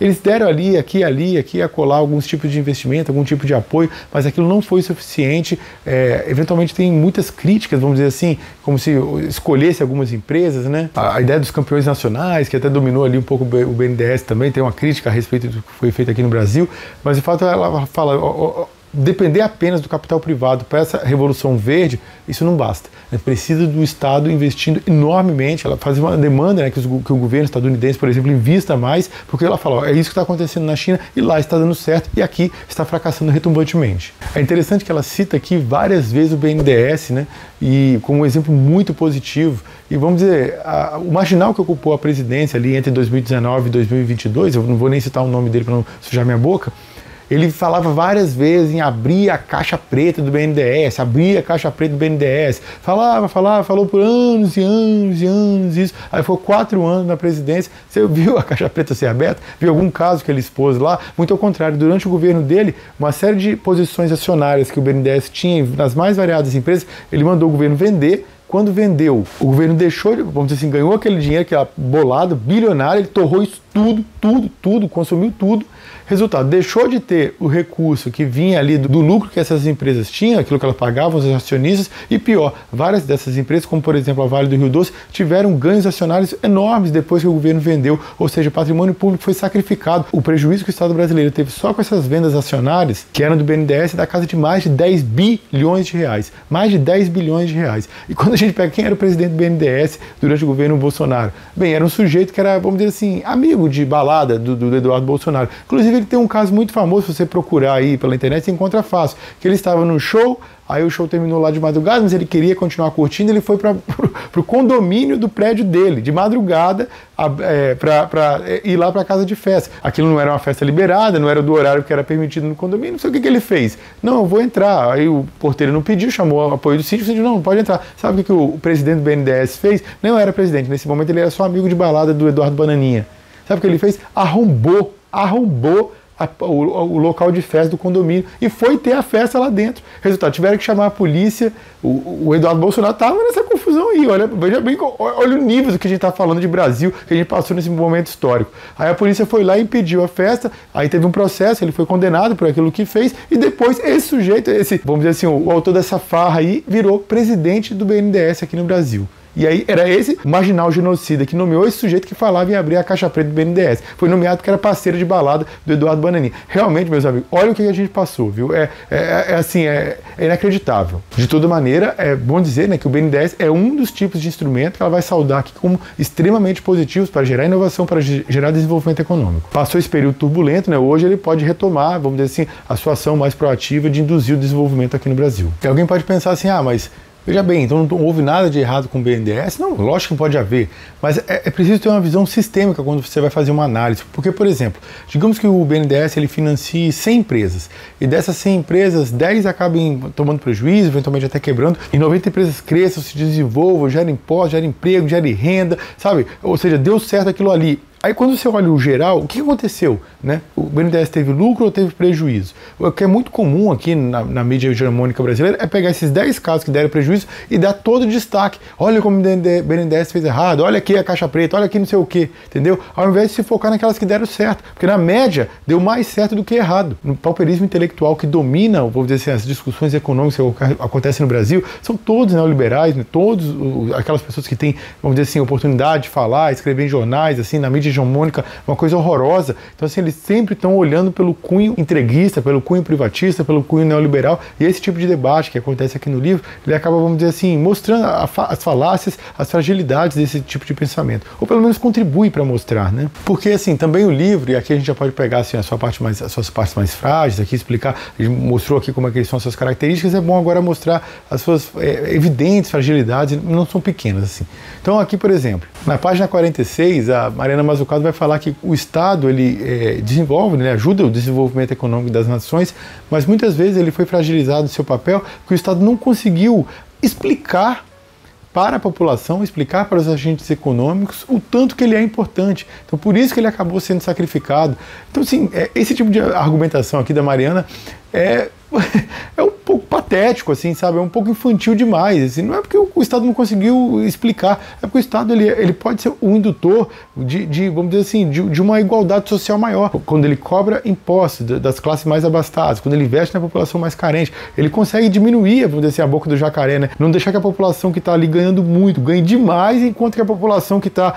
eles deram aqui a colar alguns tipos de investimento, algum tipo de apoio, mas aquilo não foi suficiente. Eventualmente tem muitas críticas, vamos dizer assim, como se escolhesse algumas empresas, né? A ideia dos campeões nacionais, que até dominou ali um pouco o BNDES também, tem uma crítica a respeito do que foi feito aqui no Brasil, mas de fato ela fala... Depender apenas do capital privado para essa revolução verde, isso não basta. Precisa do Estado investindo enormemente. Ela faz uma demanda, né, que o governo estadunidense, por exemplo, invista mais, porque ela fala, é isso que está acontecendo na China e lá está dando certo e aqui está fracassando retumbantemente. É interessante que ela cita aqui várias vezes o BNDES, né, e como um exemplo muito positivo. E vamos dizer, o marginal que ocupou a presidência ali entre 2019 e 2022, eu não vou nem citar o nome dele para não sujar minha boca, ele falava várias vezes em abrir a caixa preta do BNDES, falou por anos e anos isso. Aí foi 4 anos na presidência. Você viu a caixa preta ser aberta? Viu algum caso que ele expôs lá? Muito ao contrário, durante o governo dele, uma série de posições acionárias que o BNDES tinha nas mais variadas empresas, ele mandou o governo vender. Quando vendeu, o governo deixou, vamos dizer assim, ganhou aquele dinheiro, aquela bolada bilionária, ele torrou isso tudo, consumiu tudo. Resultado, deixou de ter o recurso que vinha ali do lucro que essas empresas tinham, aquilo que elas pagavam aos acionistas, e pior, várias dessas empresas, como por exemplo a Vale do Rio Doce, tiveram ganhos acionários enormes depois que o governo vendeu, ou seja, o patrimônio público foi sacrificado. O prejuízo que o Estado brasileiro teve só com essas vendas acionárias, que eram do BNDES, da casa de mais de 10 bilhões de reais. Mais de 10 bilhões de reais. E quando a gente pega quem era o presidente do BNDES durante o governo Bolsonaro, bem, era um sujeito que era, vamos dizer assim, amigo de balada do Eduardo Bolsonaro. Inclusive ele tem um caso muito famoso, se você procurar aí pela internet, você encontra fácil, que ele estava no show, aí o show terminou lá de madrugada, mas ele queria continuar curtindo, ele foi para o condomínio do prédio dele, de madrugada, para ir lá para a casa de festa. Aquilo não era uma festa liberada, não era do horário que era permitido no condomínio, não sei o que ele fez. Não, eu vou entrar. Aí o porteiro não pediu, chamou o apoio do síndico, o síndico não pode entrar. Sabe o que o presidente do BNDES fez? Não era presidente, nesse momento ele era só amigo de balada do Eduardo Bananinha. Sabe o que ele fez? Arrombou o local de festa do condomínio e foi ter a festa lá dentro. Resultado, tiveram que chamar a polícia. O Eduardo Bolsonaro estava nessa confusão aí. Olha, veja bem, olha o nível do que a gente está falando de Brasil, que a gente passou nesse momento histórico. Aí a polícia foi lá e impediu a festa, aí teve um processo, ele foi condenado por aquilo que fez, e depois esse sujeito, vamos dizer assim, o autor dessa farra aí, virou presidente do BNDES aqui no Brasil. E aí era esse marginal genocida que nomeou esse sujeito que falava em abrir a caixa preta do BNDES. Foi nomeado porque era parceiro de balada do Eduardo Bananinha. Realmente, meus amigos, olha o que a gente passou, viu? É inacreditável. De toda maneira, é bom dizer, né, que o BNDES é um dos tipos de instrumento que ela vai saudar aqui como extremamente positivos para gerar inovação, para gerar desenvolvimento econômico. Passou esse período turbulento, né? Hoje ele pode retomar, vamos dizer assim, a sua ação mais proativa de induzir o desenvolvimento aqui no Brasil. E alguém pode pensar assim, mas veja bem, então não houve nada de errado com o BNDES? Não, lógico que pode haver, mas é preciso ter uma visão sistêmica quando você vai fazer uma análise. Porque, por exemplo, digamos que o BNDES ele financie 100 empresas, e dessas 100 empresas, 10 acabem tomando prejuízo, eventualmente até quebrando, e 90 empresas cresçam, se desenvolvam, gerem impostos, gerem emprego, gerem renda, sabe? Ou seja, deu certo aquilo ali. Aí quando você olha o geral, o que aconteceu? Né? O BNDES teve lucro ou teve prejuízo? O que é muito comum aqui na mídia hegemônica brasileira é pegar esses 10 casos que deram prejuízo e dar todo o destaque. Olha como o BNDES fez errado, olha aqui a caixa preta, olha aqui não sei o que, entendeu? Ao invés de se focar naquelas que deram certo, porque na média deu mais certo do que errado. No pauperismo intelectual que domina, vou dizer assim, as discussões econômicas que acontecem no Brasil, são todos neoliberais, né? Todos aquelas pessoas que têm, vamos dizer assim, oportunidade de falar, escrever em jornais, assim, na mídia hegemônica, uma coisa horrorosa. Então, assim, eles sempre estão olhando pelo cunho entreguista, pelo cunho privatista, pelo cunho neoliberal, e esse tipo de debate que acontece aqui no livro, ele acaba, vamos dizer assim, mostrando as falácias, as fragilidades desse tipo de pensamento, ou pelo menos contribui para mostrar, né? Porque, assim, também o livro, e aqui a gente já pode pegar, assim, as suas partes mais frágeis, aqui explicar, ele mostrou aqui como é que são as suas características, é bom agora mostrar as suas evidentes fragilidades, não são pequenas, assim. Então, aqui, por exemplo, na página 46, a Mariana Mazzucato vai falar que o Estado, ele desenvolve, né, ajuda o desenvolvimento econômico das nações, mas muitas vezes ele foi fragilizado no seu papel, porque o Estado não conseguiu explicar para a população, explicar para os agentes econômicos o tanto que ele é importante. Então, por isso que ele acabou sendo sacrificado. Então, assim, esse tipo de argumentação aqui da Mariana é um pouco patético, assim, sabe? É um pouco infantil demais. Assim. Não é porque o Estado não conseguiu explicar, é porque o Estado ele pode ser um indutor vamos dizer assim, de uma igualdade social maior. Quando ele cobra impostos das classes mais abastadas, quando ele investe na população mais carente, ele consegue diminuir, vamos dizer assim, a boca do jacaré, né? Não deixar que a população que está ali ganhando muito ganhe demais, enquanto que a população que está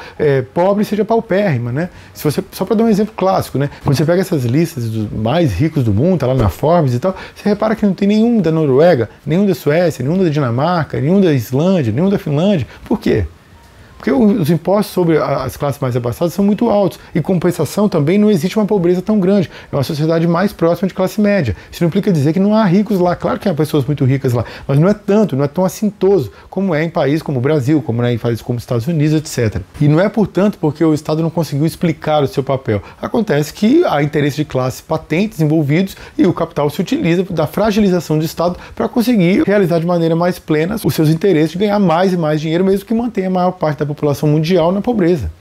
pobre seja paupérrima, né? Só para dar um exemplo clássico, né? Quando você pega essas listas dos mais ricos do mundo, tá lá na Forbes e tal, você repara que não tem nenhum da Noruega, nenhum da Suécia, nenhum da Dinamarca, nenhum da Islândia, nenhum da Finlândia. Por quê? Porque os impostos sobre as classes mais abastadas são muito altos. E, compensação, também não existe uma pobreza tão grande. É uma sociedade mais próxima de classe média. Isso não implica dizer que não há ricos lá. Claro que há pessoas muito ricas lá, mas não é tanto, não é tão assintoso como é em países como o Brasil, como é em países como os Estados Unidos, etc. E não é, portanto, porque o Estado não conseguiu explicar o seu papel. Acontece que há interesse de classes patentes envolvidos e o capital se utiliza da fragilização do Estado para conseguir realizar de maneira mais plena os seus interesses de ganhar mais e mais dinheiro, mesmo que mantenha a maior parte da população mundial na pobreza.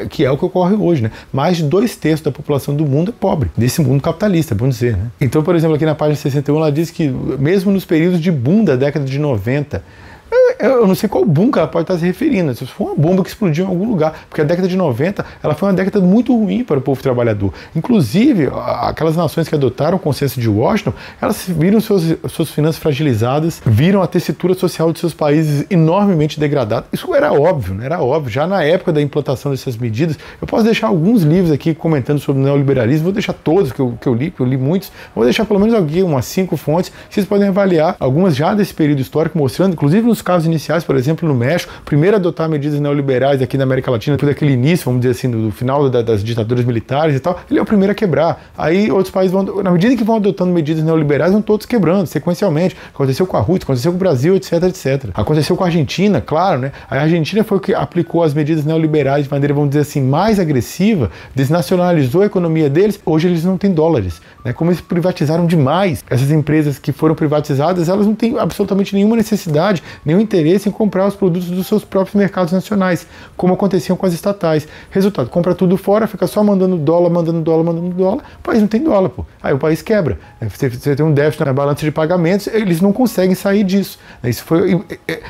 Que é o que ocorre hoje, né? Mais de 2/3 da população do mundo é pobre, desse mundo capitalista, vamos dizer, né? Então, por exemplo, aqui na página 61, ela diz que mesmo nos períodos de boom da década de 90, eu não sei qual boom que ela pode estar se referindo, se foi uma bomba que explodiu em algum lugar, porque a década de 90 ela foi uma década muito ruim para o povo trabalhador. Inclusive, aquelas nações que adotaram o consenso de Washington, elas viram suas finanças fragilizadas, viram a tessitura social de seus países enormemente degradada. Isso era óbvio, né? Era óbvio. Já na época da implantação dessas medidas, eu posso deixar alguns livros aqui comentando sobre o neoliberalismo, vou deixar todos que eu li muitos, vou deixar pelo menos aqui umas 5 fontes, que vocês podem avaliar, algumas já desse período histórico, mostrando, inclusive nos casos passos iniciais, por exemplo, no México, primeiro a adotar medidas neoliberais aqui na América Latina, depois daquele início, vamos dizer assim, do final das ditaduras militares e tal, ele é o primeiro a quebrar. Aí outros países vão, na medida que vão adotando medidas neoliberais, vão todos quebrando, sequencialmente. Aconteceu com a Rússia, aconteceu com o Brasil, etc, etc. Aconteceu com a Argentina, claro, né? A Argentina foi o que aplicou as medidas neoliberais de maneira, vamos dizer assim, mais agressiva, desnacionalizou a economia deles, hoje eles não têm dólares, né? Como eles privatizaram demais, essas empresas que foram privatizadas, elas não têm absolutamente nenhuma necessidade, nenhum interesse em comprar os produtos dos seus próprios mercados nacionais, como aconteciam com as estatais. Resultado, compra tudo fora, fica só mandando dólar, o país não tem dólar, pô. Aí o país quebra. Você tem um déficit na balança de pagamentos, eles não conseguem sair disso.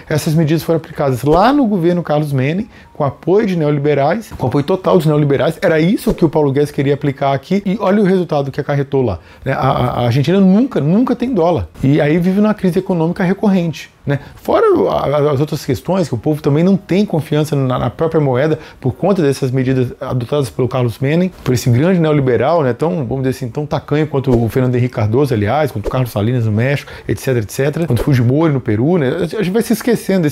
Essas medidas foram aplicadas lá no governo Carlos Menem, com apoio de neoliberais, com apoio total dos neoliberais. Era isso que o Paulo Guedes queria aplicar aqui, e olha o resultado que acarretou lá. A Argentina nunca tem dólar. E aí vive numa crise econômica recorrente, né? Fora as outras questões, que o povo também não tem confiança na própria moeda por conta dessas medidas adotadas pelo Carlos Menem, por esse grande neoliberal, né, tão, vamos dizer assim, tão tacanho quanto o Fernando Henrique Cardoso, aliás, quanto o Carlos Salinas no México, etc, etc, quanto o Fujimori no Peru, né? A gente vai se esquecendo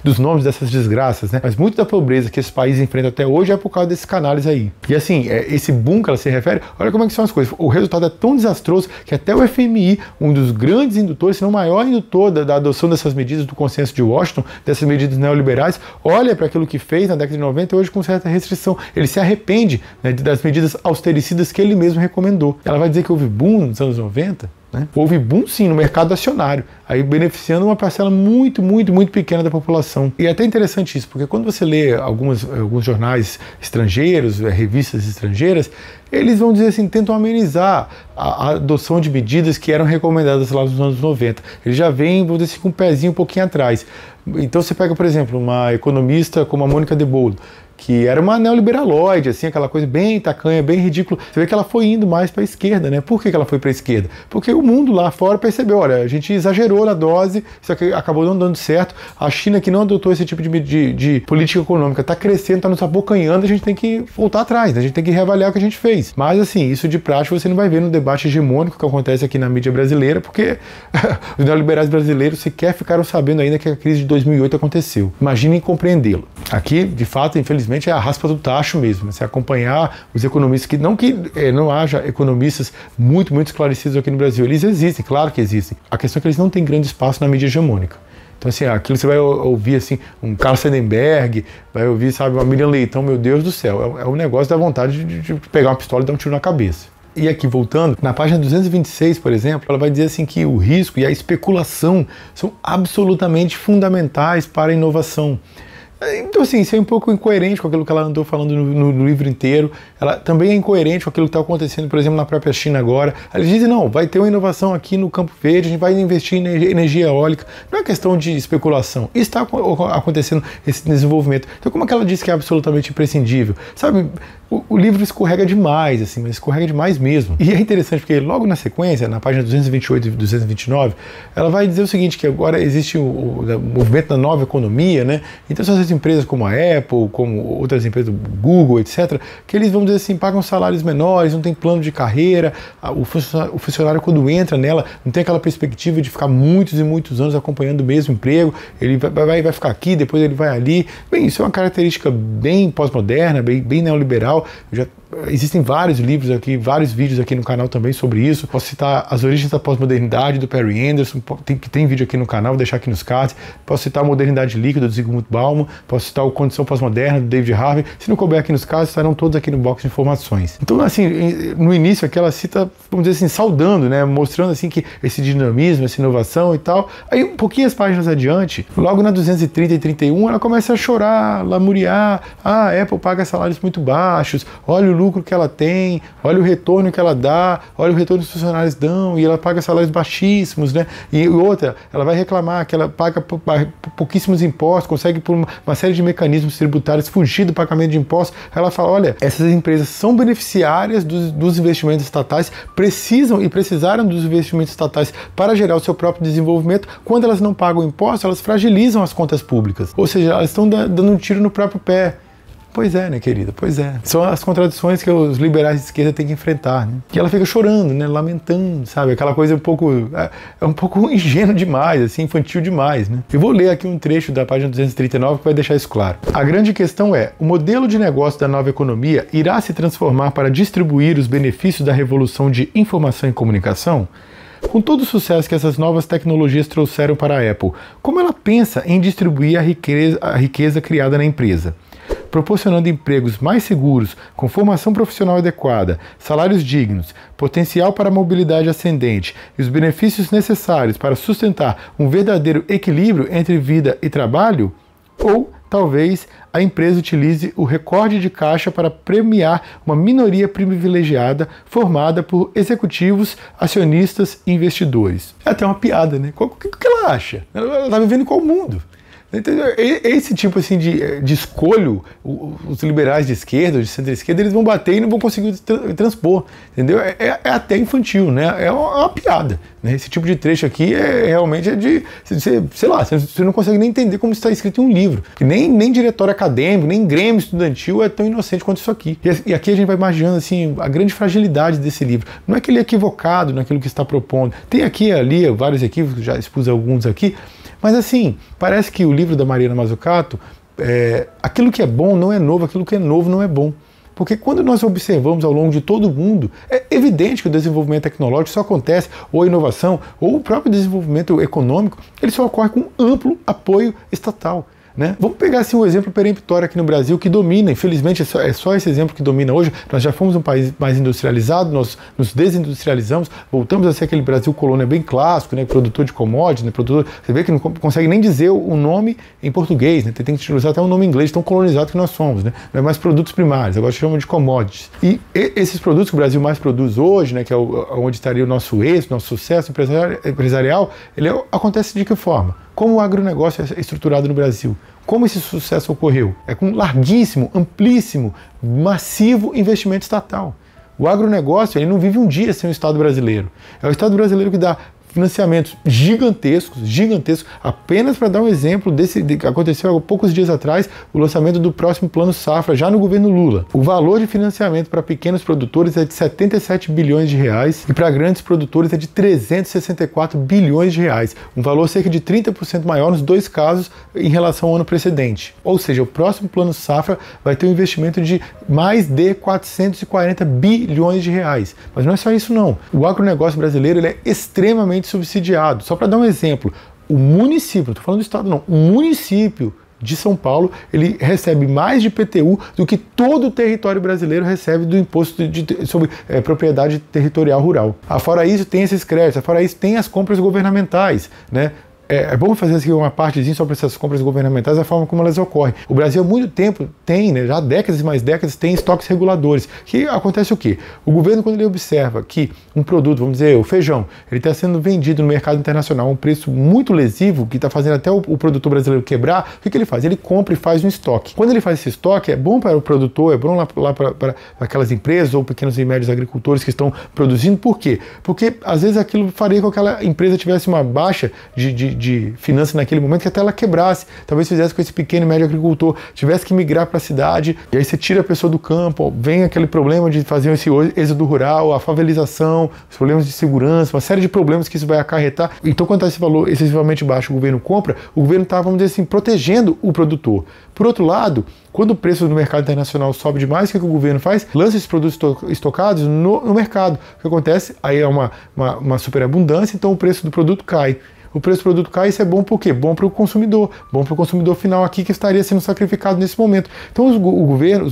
dos nomes dessas desgraças, né? Mas muito da pobreza que esses países enfrentam até hoje é por causa desses canais aí. E assim, esse boom que ela se refere, olha como é que são as coisas. O resultado é tão desastroso que até o FMI, um dos grandes indutores, se não o maior indutor da adoção dessas medidas do consenso de Washington, dessas medidas neoliberais, olha para aquilo que fez na década de 90 e hoje com certa restrição. Ele se arrepende, né, das medidas austericidas que ele mesmo recomendou. Ela vai dizer que houve boom nos anos 90? Né? Houve boom sim no mercado acionário, aí beneficiando uma parcela muito pequena da população. E é até interessante isso, porque quando você lê alguns jornais estrangeiros, revistas estrangeiras, eles vão dizer assim, tentam amenizar a adoção de medidas que eram recomendadas lá nos anos 90. Eles já vêm, vamos dizer assim, com um pezinho um pouquinho atrás. Então você pega, por exemplo, uma economista como a Mônica de Bodo, que era uma neoliberaloide, assim, aquela coisa bem tacanha, bem ridícula. Você vê que ela foi indo mais para a esquerda, né? Por que ela foi para a esquerda? Porque o mundo lá fora percebeu, olha, a gente exagerou na dose, isso aqui acabou não dando certo. A China, que não adotou esse tipo de política econômica, está crescendo, está nos abocanhando, a gente tem que voltar atrás, né? A gente tem que reavaliar o que a gente fez. Mas, assim, isso de prática você não vai ver no debate hegemônico que acontece aqui na mídia brasileira, porque os neoliberais brasileiros sequer ficaram sabendo ainda que a crise de 2008 aconteceu. Imaginem compreendê-lo. Aqui, de fato, infelizmente, é a raspa do tacho mesmo. Você acompanhar os economistas, que não haja economistas muito esclarecidos aqui no Brasil. Eles existem, claro que existem. A questão é que eles não têm grande espaço na mídia hegemônica. Então, assim, aquilo você vai ouvir, assim, um Carl Seidenberg, vai ouvir, sabe, uma Miriam Leitão, meu Deus do céu. É um negócio da vontade de pegar uma pistola e dar um tiro na cabeça. E aqui, voltando, na página 226, por exemplo, ela vai dizer assim que o risco e a especulação são absolutamente fundamentais para a inovação. Então, assim, isso é um pouco incoerente com aquilo que ela andou falando no livro inteiro. Ela também é incoerente com aquilo que está acontecendo, por exemplo, na própria China agora. Eles dizem, não, vai ter uma inovação aqui no Campo Verde, a gente vai investir em energia eólica. Não é questão de especulação. Isso está acontecendo, esse desenvolvimento. Então, como é que ela diz que é absolutamente imprescindível? Sabe, o livro escorrega demais, assim, mas escorrega demais mesmo. E é interessante porque logo na sequência, na página 228 e 229, ela vai dizer o seguinte, que agora existe o movimento da nova economia, né? Então, essas empresas como a Apple, como outras empresas, Google, etc., que eles, vamos dizer assim, pagam salários menores, não tem plano de carreira, o funcionário quando entra nela, não tem aquela perspectiva de ficar muitos e muitos anos acompanhando o mesmo emprego, ele vai ficar aqui, depois ele vai ali. Bem, isso é uma característica bem pós-moderna, bem neoliberal. Existem vários livros aqui, vários vídeos aqui no canal também sobre isso. Posso citar As Origens da Pós-Modernidade, do Perry Anderson, tem vídeo aqui no canal, vou deixar aqui nos cards. Posso citar a Modernidade Líquida, do Zygmunt Bauman. Posso citar o Condição Pós-Moderna, do David Harvey. Se não couber aqui nos cards, estarão todos aqui no box de informações. Então, assim, no início aqui ela cita, vamos dizer assim, saudando, né, mostrando assim que esse dinamismo, essa inovação e tal. Aí, um pouquinho as páginas adiante, logo na 230 e 31, ela começa a chorar, lamuriar. Ah, a Apple paga salários muito baixos, olha o lucro que ela tem, olha o retorno que ela dá, olha o retorno que os funcionários dão, e ela paga salários baixíssimos, né? E outra, ela vai reclamar que ela paga pouquíssimos impostos, consegue por uma série de mecanismos tributários fugir do pagamento de impostos. Ela fala, olha, essas empresas são beneficiárias dos investimentos estatais, precisaram dos investimentos estatais para gerar o seu próprio desenvolvimento. Quando elas não pagam impostos, elas fragilizam as contas públicas, ou seja, elas estão dando um tiro no próprio pé. Pois é, né, querida? Pois é. São as contradições que os liberais de esquerda têm que enfrentar, né? E ela fica chorando, né? Lamentando, sabe? Aquela coisa um pouco... É um pouco ingênuo demais, assim, infantil demais, né? Eu vou ler aqui um trecho da página 239 que vai deixar isso claro. A grande questão é, o modelo de negócio da nova economia irá se transformar para distribuir os benefícios da revolução de informação e comunicação? Com todo o sucesso que essas novas tecnologias trouxeram para a Apple, como ela pensa em distribuir a riqueza criada na empresa? Proporcionando empregos mais seguros, com formação profissional adequada, salários dignos, potencial para a mobilidade ascendente e os benefícios necessários para sustentar um verdadeiro equilíbrio entre vida e trabalho? Ou talvez a empresa utilize o recorde de caixa para premiar uma minoria privilegiada formada por executivos, acionistas e investidores. É até uma piada, né? O que ela acha? Ela está vivendo em qual mundo? Entendeu? Esse tipo assim, de escolho, os liberais de esquerda, de centro-esquerda, eles vão bater e não vão conseguir transpor, entendeu? É até infantil, né? É uma piada, né? Esse tipo de trecho aqui realmente sei lá, você não consegue nem entender como está escrito em um livro. Nem diretório acadêmico, nem grêmio estudantil é tão inocente quanto isso aqui. E aqui a gente vai imaginando assim, a grande fragilidade desse livro. Não é que ele é equivocado naquilo que está propondo. Tem aqui e ali vários equívocos, já expus alguns aqui, mas assim, parece que o livro da Mariana Mazzucato, aquilo que é bom não é novo, aquilo que é novo não é bom. Porque quando nós observamos ao longo de todo o mundo, é evidente que o desenvolvimento tecnológico só acontece, ou a inovação, ou o próprio desenvolvimento econômico, ele só ocorre com amplo apoio estatal. Né? Vamos pegar assim, o exemplo peremptório aqui no Brasil, que domina, infelizmente é só esse exemplo que domina hoje. Nós já fomos um país mais industrializado, nós nos desindustrializamos, voltamos a ser aquele Brasil colônia bem clássico, né? Produtor de commodities, né? Você vê que não consegue nem dizer o nome em português, né? Tem que usar até um nome em inglês, tão colonizado que nós somos, né? Não é mais produtos primários, agora chamam de commodities. E esses produtos que o Brasil mais produz hoje, né? Que é onde estaria o nosso êxito, nosso sucesso empresarial, ele acontece de que forma? Como o agronegócio é estruturado no Brasil? Como esse sucesso ocorreu? É com larguíssimo, amplíssimo, massivo investimento estatal. O agronegócio ele não vive um dia sem o Estado brasileiro. É o Estado brasileiro que dá financiamentos gigantescos, apenas para dar um exemplo que aconteceu há poucos dias atrás, o lançamento do próximo Plano Safra, já no governo Lula. O valor de financiamento para pequenos produtores é de 77 bilhões de reais e para grandes produtores é de 364 bilhões de reais, um valor cerca de 30% maior nos dois casos em relação ao ano precedente. Ou seja, o próximo Plano Safra vai ter um investimento de mais de 440 bilhões de reais. Mas não é só isso não. O agronegócio brasileiro ele é extremamente subsidiado. Só para dar um exemplo, o município, não estou falando do estado não, o município de São Paulo, ele recebe mais de IPTU do que todo o território brasileiro recebe do imposto sobre propriedade territorial rural. Fora isso, tem esses créditos, fora isso, tem as compras governamentais, né? É bom fazer aqui uma partezinha sobre essas compras governamentais, a forma como elas ocorrem. O Brasil há muito tempo tem, né, já há décadas e mais décadas, tem estoques reguladores. Que acontece o quê? O governo, quando ele observa que um produto, vamos dizer, o feijão, ele está sendo vendido no mercado internacional a um preço muito lesivo, que está fazendo até o produtor brasileiro quebrar, o que ele faz? Ele compra e faz um estoque. Quando ele faz esse estoque, é bom para o produtor, é bom lá para aquelas empresas ou pequenos e médios agricultores que estão produzindo. Por quê? Porque às vezes aquilo faria com que aquela empresa tivesse uma baixa de finanças naquele momento, que até ela quebrasse. Talvez fizesse com esse pequeno e médio agricultor, tivesse que migrar para a cidade, e aí você tira a pessoa do campo, vem aquele problema de fazer esse êxodo rural, a favelização, os problemas de segurança, uma série de problemas que isso vai acarretar. Então, quando está esse valor excessivamente baixo, o governo compra, o governo está, vamos dizer assim, protegendo o produtor. Por outro lado, quando o preço no mercado internacional sobe demais, o que o governo faz? Lança esses produtos estocados no mercado. O que acontece? Aí é uma superabundância, então o preço do produto cai. O preço do produto cai, isso é bom por quê? Bom para o consumidor final aqui que estaria sendo sacrificado nesse momento. Então os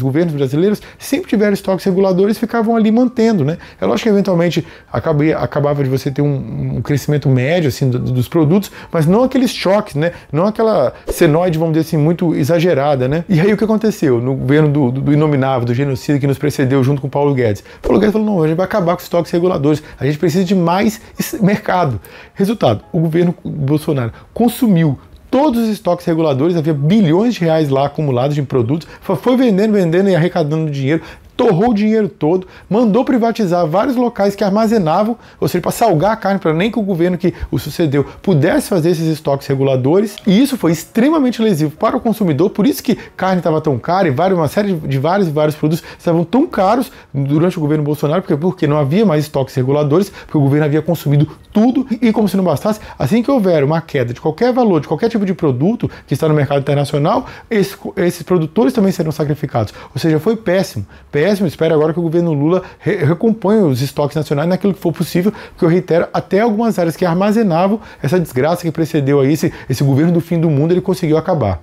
governos brasileiros sempre tiveram estoques reguladores e ficavam ali mantendo, né? É lógico que eventualmente acabava de você ter um crescimento médio assim, dos produtos, mas não aqueles choques, né? Não aquela senoide, vamos dizer assim, muito exagerada, né? E aí o que aconteceu? No governo do inominável, do genocida que nos precedeu junto com o Paulo Guedes. Paulo Guedes falou, não, a gente vai acabar com os estoques reguladores, a gente precisa de mais mercado. Resultado, o governo Bolsonaro consumiu todos os estoques reguladores, havia bilhões de reais lá acumulados em produtos, foi vendendo e arrecadando dinheiro. torrou o dinheiro todo, mandou privatizar vários locais que armazenavam, ou seja, para salgar a carne, para nem que o governo que o sucedeu pudesse fazer esses estoques reguladores, e isso foi extremamente lesivo para o consumidor, por isso que carne estava tão cara e uma série de vários produtos estavam tão caros durante o governo Bolsonaro, porque não havia mais estoques reguladores, porque o governo havia consumido tudo, e como se não bastasse, assim que houver uma queda de qualquer valor, de qualquer tipo de produto que está no mercado internacional, esses produtores também serão sacrificados. Ou seja, foi péssimo. Péssimo, espero agora que o governo Lula recomponha os estoques nacionais naquilo que for possível, porque eu reitero, até algumas áreas que armazenavam essa desgraça que precedeu aí, esse governo do fim do mundo, ele conseguiu acabar.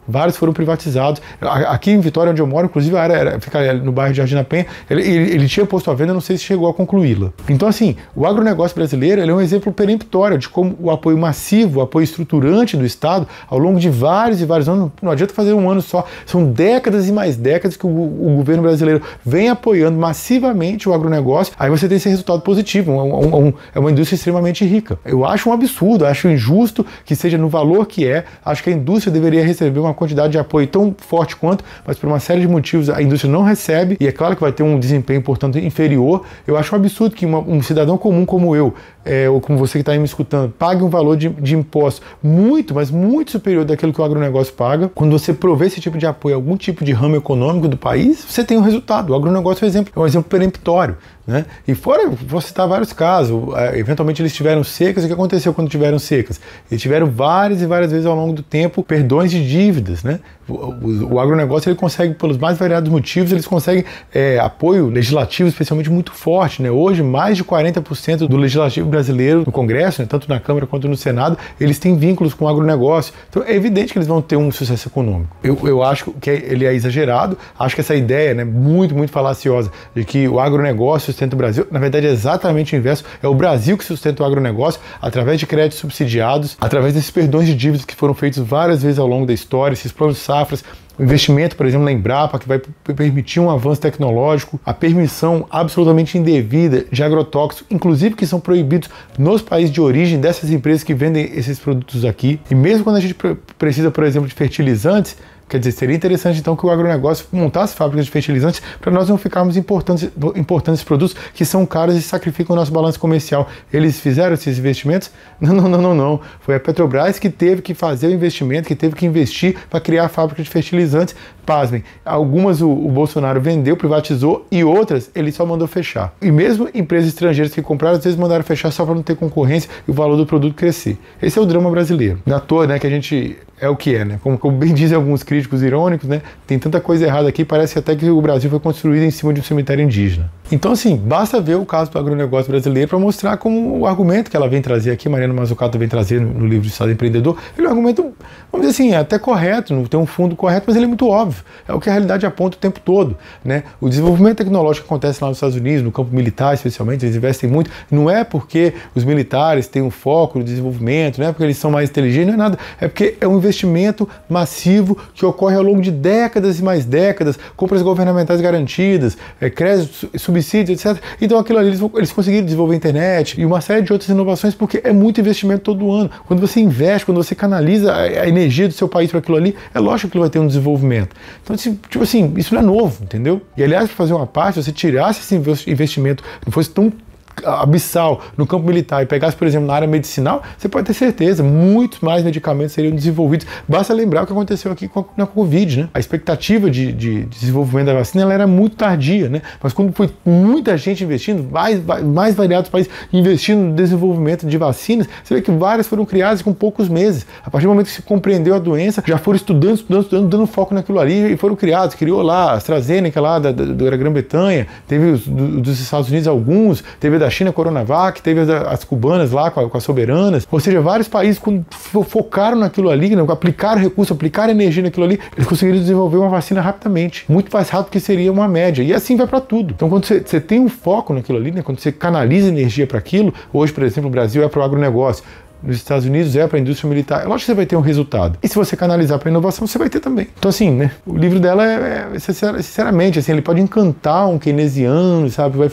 Vários foram privatizados. Aqui em Vitória, onde eu moro, inclusive a área fica no bairro de Jardim da Penha, ele tinha posto à venda, não sei se chegou a concluí-la. Então, assim, o agronegócio brasileiro ele é um exemplo peremptório de como o apoio massivo, o apoio estruturante do Estado, ao longo de vários e vários anos, não adianta fazer um ano só, são décadas e mais décadas que o governo brasileiro vem apoiando massivamente o agronegócio, aí você tem esse resultado positivo, é uma indústria extremamente rica. Eu acho um absurdo, acho injusto que seja no valor que acho que a indústria deveria receber uma quantidade de apoio tão forte quanto, mas por uma série de motivos a indústria não recebe, e é claro que vai ter um desempenho, portanto, inferior. Eu acho um absurdo que um cidadão comum como eu, ou como você que está aí me escutando, pague um valor de imposto muito, mas muito superior daquilo que o agronegócio paga. Quando você provê esse tipo de apoio a algum tipo de ramo econômico do país, você tem um resultado. O agronegócio é um exemplo peremptório, né? E fora, vou citar vários casos, eventualmente eles tiveram secas. O que aconteceu quando tiveram secas? Eles tiveram várias e várias vezes ao longo do tempo perdões de dívidas, né? O agronegócio ele consegue, pelos mais variados motivos, eles conseguem apoio legislativo especialmente muito forte, né? Hoje, mais de 40% do legislativo brasileiro no Congresso, né, tanto na Câmara quanto no Senado, eles têm vínculos com o agronegócio. Então é evidente que eles vão ter um sucesso econômico. Eu acho que ele é exagerado, acho que essa ideia, né, muito falaciosa, de que o agronegócio sustenta o Brasil, na verdade é exatamente o inverso, é o Brasil que sustenta o agronegócio através de créditos subsidiados, através desses perdões de dívidas que foram feitos várias vezes ao longo da história, esses planos de safras, o investimento, por exemplo, na Embrapa, que vai permitir um avanço tecnológico, a permissão absolutamente indevida de agrotóxicos, inclusive que são proibidos nos países de origem dessas empresas que vendem esses produtos aqui. E mesmo quando a gente precisa, por exemplo, de fertilizantes, quer dizer, seria interessante então que o agronegócio montasse fábricas de fertilizantes para nós não ficarmos importando esses produtos que são caros e sacrificam o nosso balanço comercial. Eles fizeram esses investimentos? Não. Foi a Petrobras que teve que fazer o investimento, que teve que investir para criar a fábrica de fertilizantes. Pasmem, algumas o Bolsonaro vendeu, privatizou, e outras ele só mandou fechar. E mesmo empresas estrangeiras que compraram, às vezes mandaram fechar só para não ter concorrência e o valor do produto crescer. Esse é o drama brasileiro. Não é à toa, né, que a gente é o que é, né? Como bem dizem alguns críticos irônicos, né? Tem tanta coisa errada aqui, parece até que o Brasil foi construído em cima de um cemitério indígena. Então, assim, basta ver o caso do agronegócio brasileiro para mostrar como o argumento que ela vem trazer aqui, Mariana Mazzucato vem trazer no livro Estado Empreendedor, ele é um argumento, vamos dizer assim, até correto, não tem um fundo correto, mas ele é muito óbvio. É o que a realidade aponta o tempo todo, né? O desenvolvimento tecnológico que acontece lá nos Estados Unidos, no campo militar especialmente, eles investem muito, não é porque os militares têm um foco no desenvolvimento, não é porque eles são mais inteligentes, não é nada, é porque é um investimento massivo que ocorre ao longo de décadas e mais décadas, compras governamentais garantidas, créditos, subsídios, etc. Então aquilo ali eles conseguiram desenvolver a internet e uma série de outras inovações porque é muito investimento todo ano. Quando você investe, quando você canaliza a energia do seu país para aquilo ali, é lógico que ele vai ter um desenvolvimento. Então, tipo assim, isso não é novo, entendeu? E aliás, para fazer uma parte, se você tirasse esse investimento, não fosse tão abissal no campo militar e pegasse, por exemplo, na área medicinal, você pode ter certeza, muitos mais medicamentos seriam desenvolvidos. Basta lembrar o que aconteceu aqui na Covid, né? A expectativa de desenvolvimento da vacina ela era muito tardia, né? Mas quando foi muita gente investindo, mais variados países investindo no desenvolvimento de vacinas, você vê que várias foram criadas com poucos meses. A partir do momento que se compreendeu a doença, já foram estudando, dando foco naquilo ali e foram criados. Criou lá a AstraZeneca lá da Grã-Bretanha, teve dos Estados Unidos alguns, teve da China, Coronavac, teve as cubanas lá com as soberanas, ou seja, vários países quando focaram naquilo ali, né, aplicaram recurso, aplicaram energia naquilo ali, eles conseguiram desenvolver uma vacina rapidamente, muito mais rápido que seria uma média, e assim vai para tudo. Então quando você tem um foco naquilo ali, né, quando você canaliza energia para aquilo, hoje, por exemplo, o Brasil é para o agronegócio, nos Estados Unidos é para a indústria militar. É lógico que você vai ter um resultado. E se você canalizar para a inovação, você vai ter também. Então, assim, né? O livro dela sinceramente, assim, ele pode encantar um keynesiano, sabe? Vai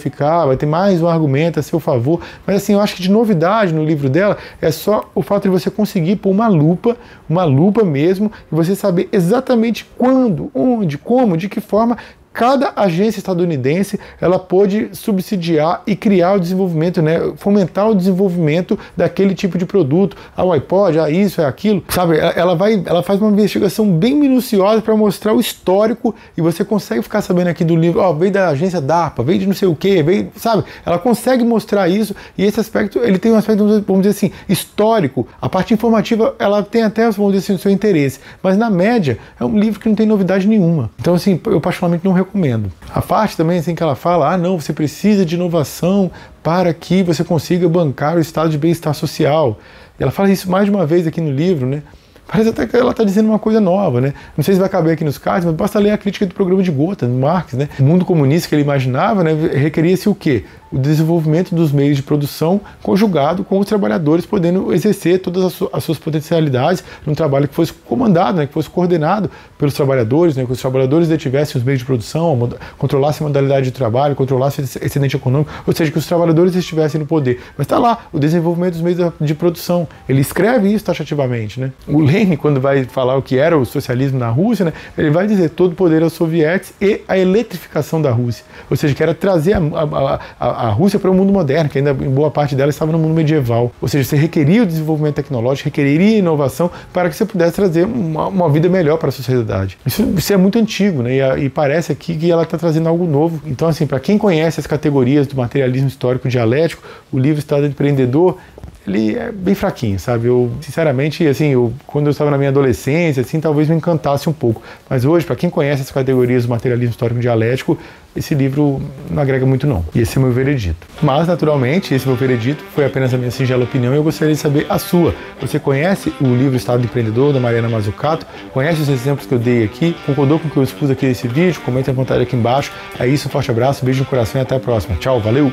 ter mais um argumento a seu favor. Mas, assim, eu acho que de novidade no livro dela é só o fato de você conseguir pôr uma lupa mesmo, e você saber exatamente quando, onde, como, de que forma cada agência estadunidense ela pôde subsidiar e criar o desenvolvimento, né, fomentar o desenvolvimento daquele tipo de produto. O iPod, isso, aquilo, sabe? Ela faz uma investigação bem minuciosa para mostrar o histórico e você consegue ficar sabendo aqui do livro, veio da agência DARPA, veio de não sei o que, veio, sabe? Ela consegue mostrar isso e esse aspecto, ele tem um aspecto, vamos dizer assim, histórico. A parte informativa, ela tem até, vamos dizer assim, o seu interesse, mas na média é um livro que não tem novidade nenhuma. Então, assim, eu particularmente não recomendo. A parte também, assim, que ela fala, não, você precisa de inovação para que você consiga bancar o estado de bem-estar social. E ela fala isso mais de uma vez aqui no livro, né? Parece até que ela está dizendo uma coisa nova, né? Não sei se vai caber aqui nos cards, mas basta ler a crítica do programa de Gotha, do Marx, né? O mundo comunista que ele imaginava, né, requeria-se o quê? O desenvolvimento dos meios de produção conjugado com os trabalhadores podendo exercer todas as suas potencialidades num trabalho que fosse comandado, né, que fosse coordenado pelos trabalhadores, né, que os trabalhadores detivessem os meios de produção, controlassem a modalidade de trabalho, controlassem o excedente econômico, ou seja, que os trabalhadores estivessem no poder. Mas está lá, o desenvolvimento dos meios de produção. Ele escreve isso taxativamente, né? O Lenin, quando vai falar o que era o socialismo na Rússia, né, ele vai dizer todo o poder aos soviéticos e a eletrificação da Rússia. Ou seja, que era trazer a Rússia para o mundo moderno, que ainda em boa parte dela estava no mundo medieval. Ou seja, você requeria o desenvolvimento tecnológico, requeria inovação para que você pudesse trazer uma vida melhor para a sociedade. Isso é muito antigo, né? E parece aqui que ela está trazendo algo novo. Então, assim, para quem conhece as categorias do materialismo histórico dialético, o livro Estado Empreendedor, ele é bem fraquinho, sabe? Eu, sinceramente, assim, quando eu estava na minha adolescência, assim, talvez me encantasse um pouco. Mas hoje, para quem conhece as categorias do materialismo histórico dialético, esse livro não agrega muito não. E esse é o meu veredito. Mas, naturalmente, esse meu veredito foi apenas a minha singela opinião e eu gostaria de saber a sua. Você conhece o livro Estado Empreendedor, da Mariana Mazzucato? Conhece os exemplos que eu dei aqui? Concordou com o que eu expus aqui nesse vídeo? Comente à vontade aqui embaixo. É isso, um forte abraço, beijo no coração e até a próxima. Tchau, valeu!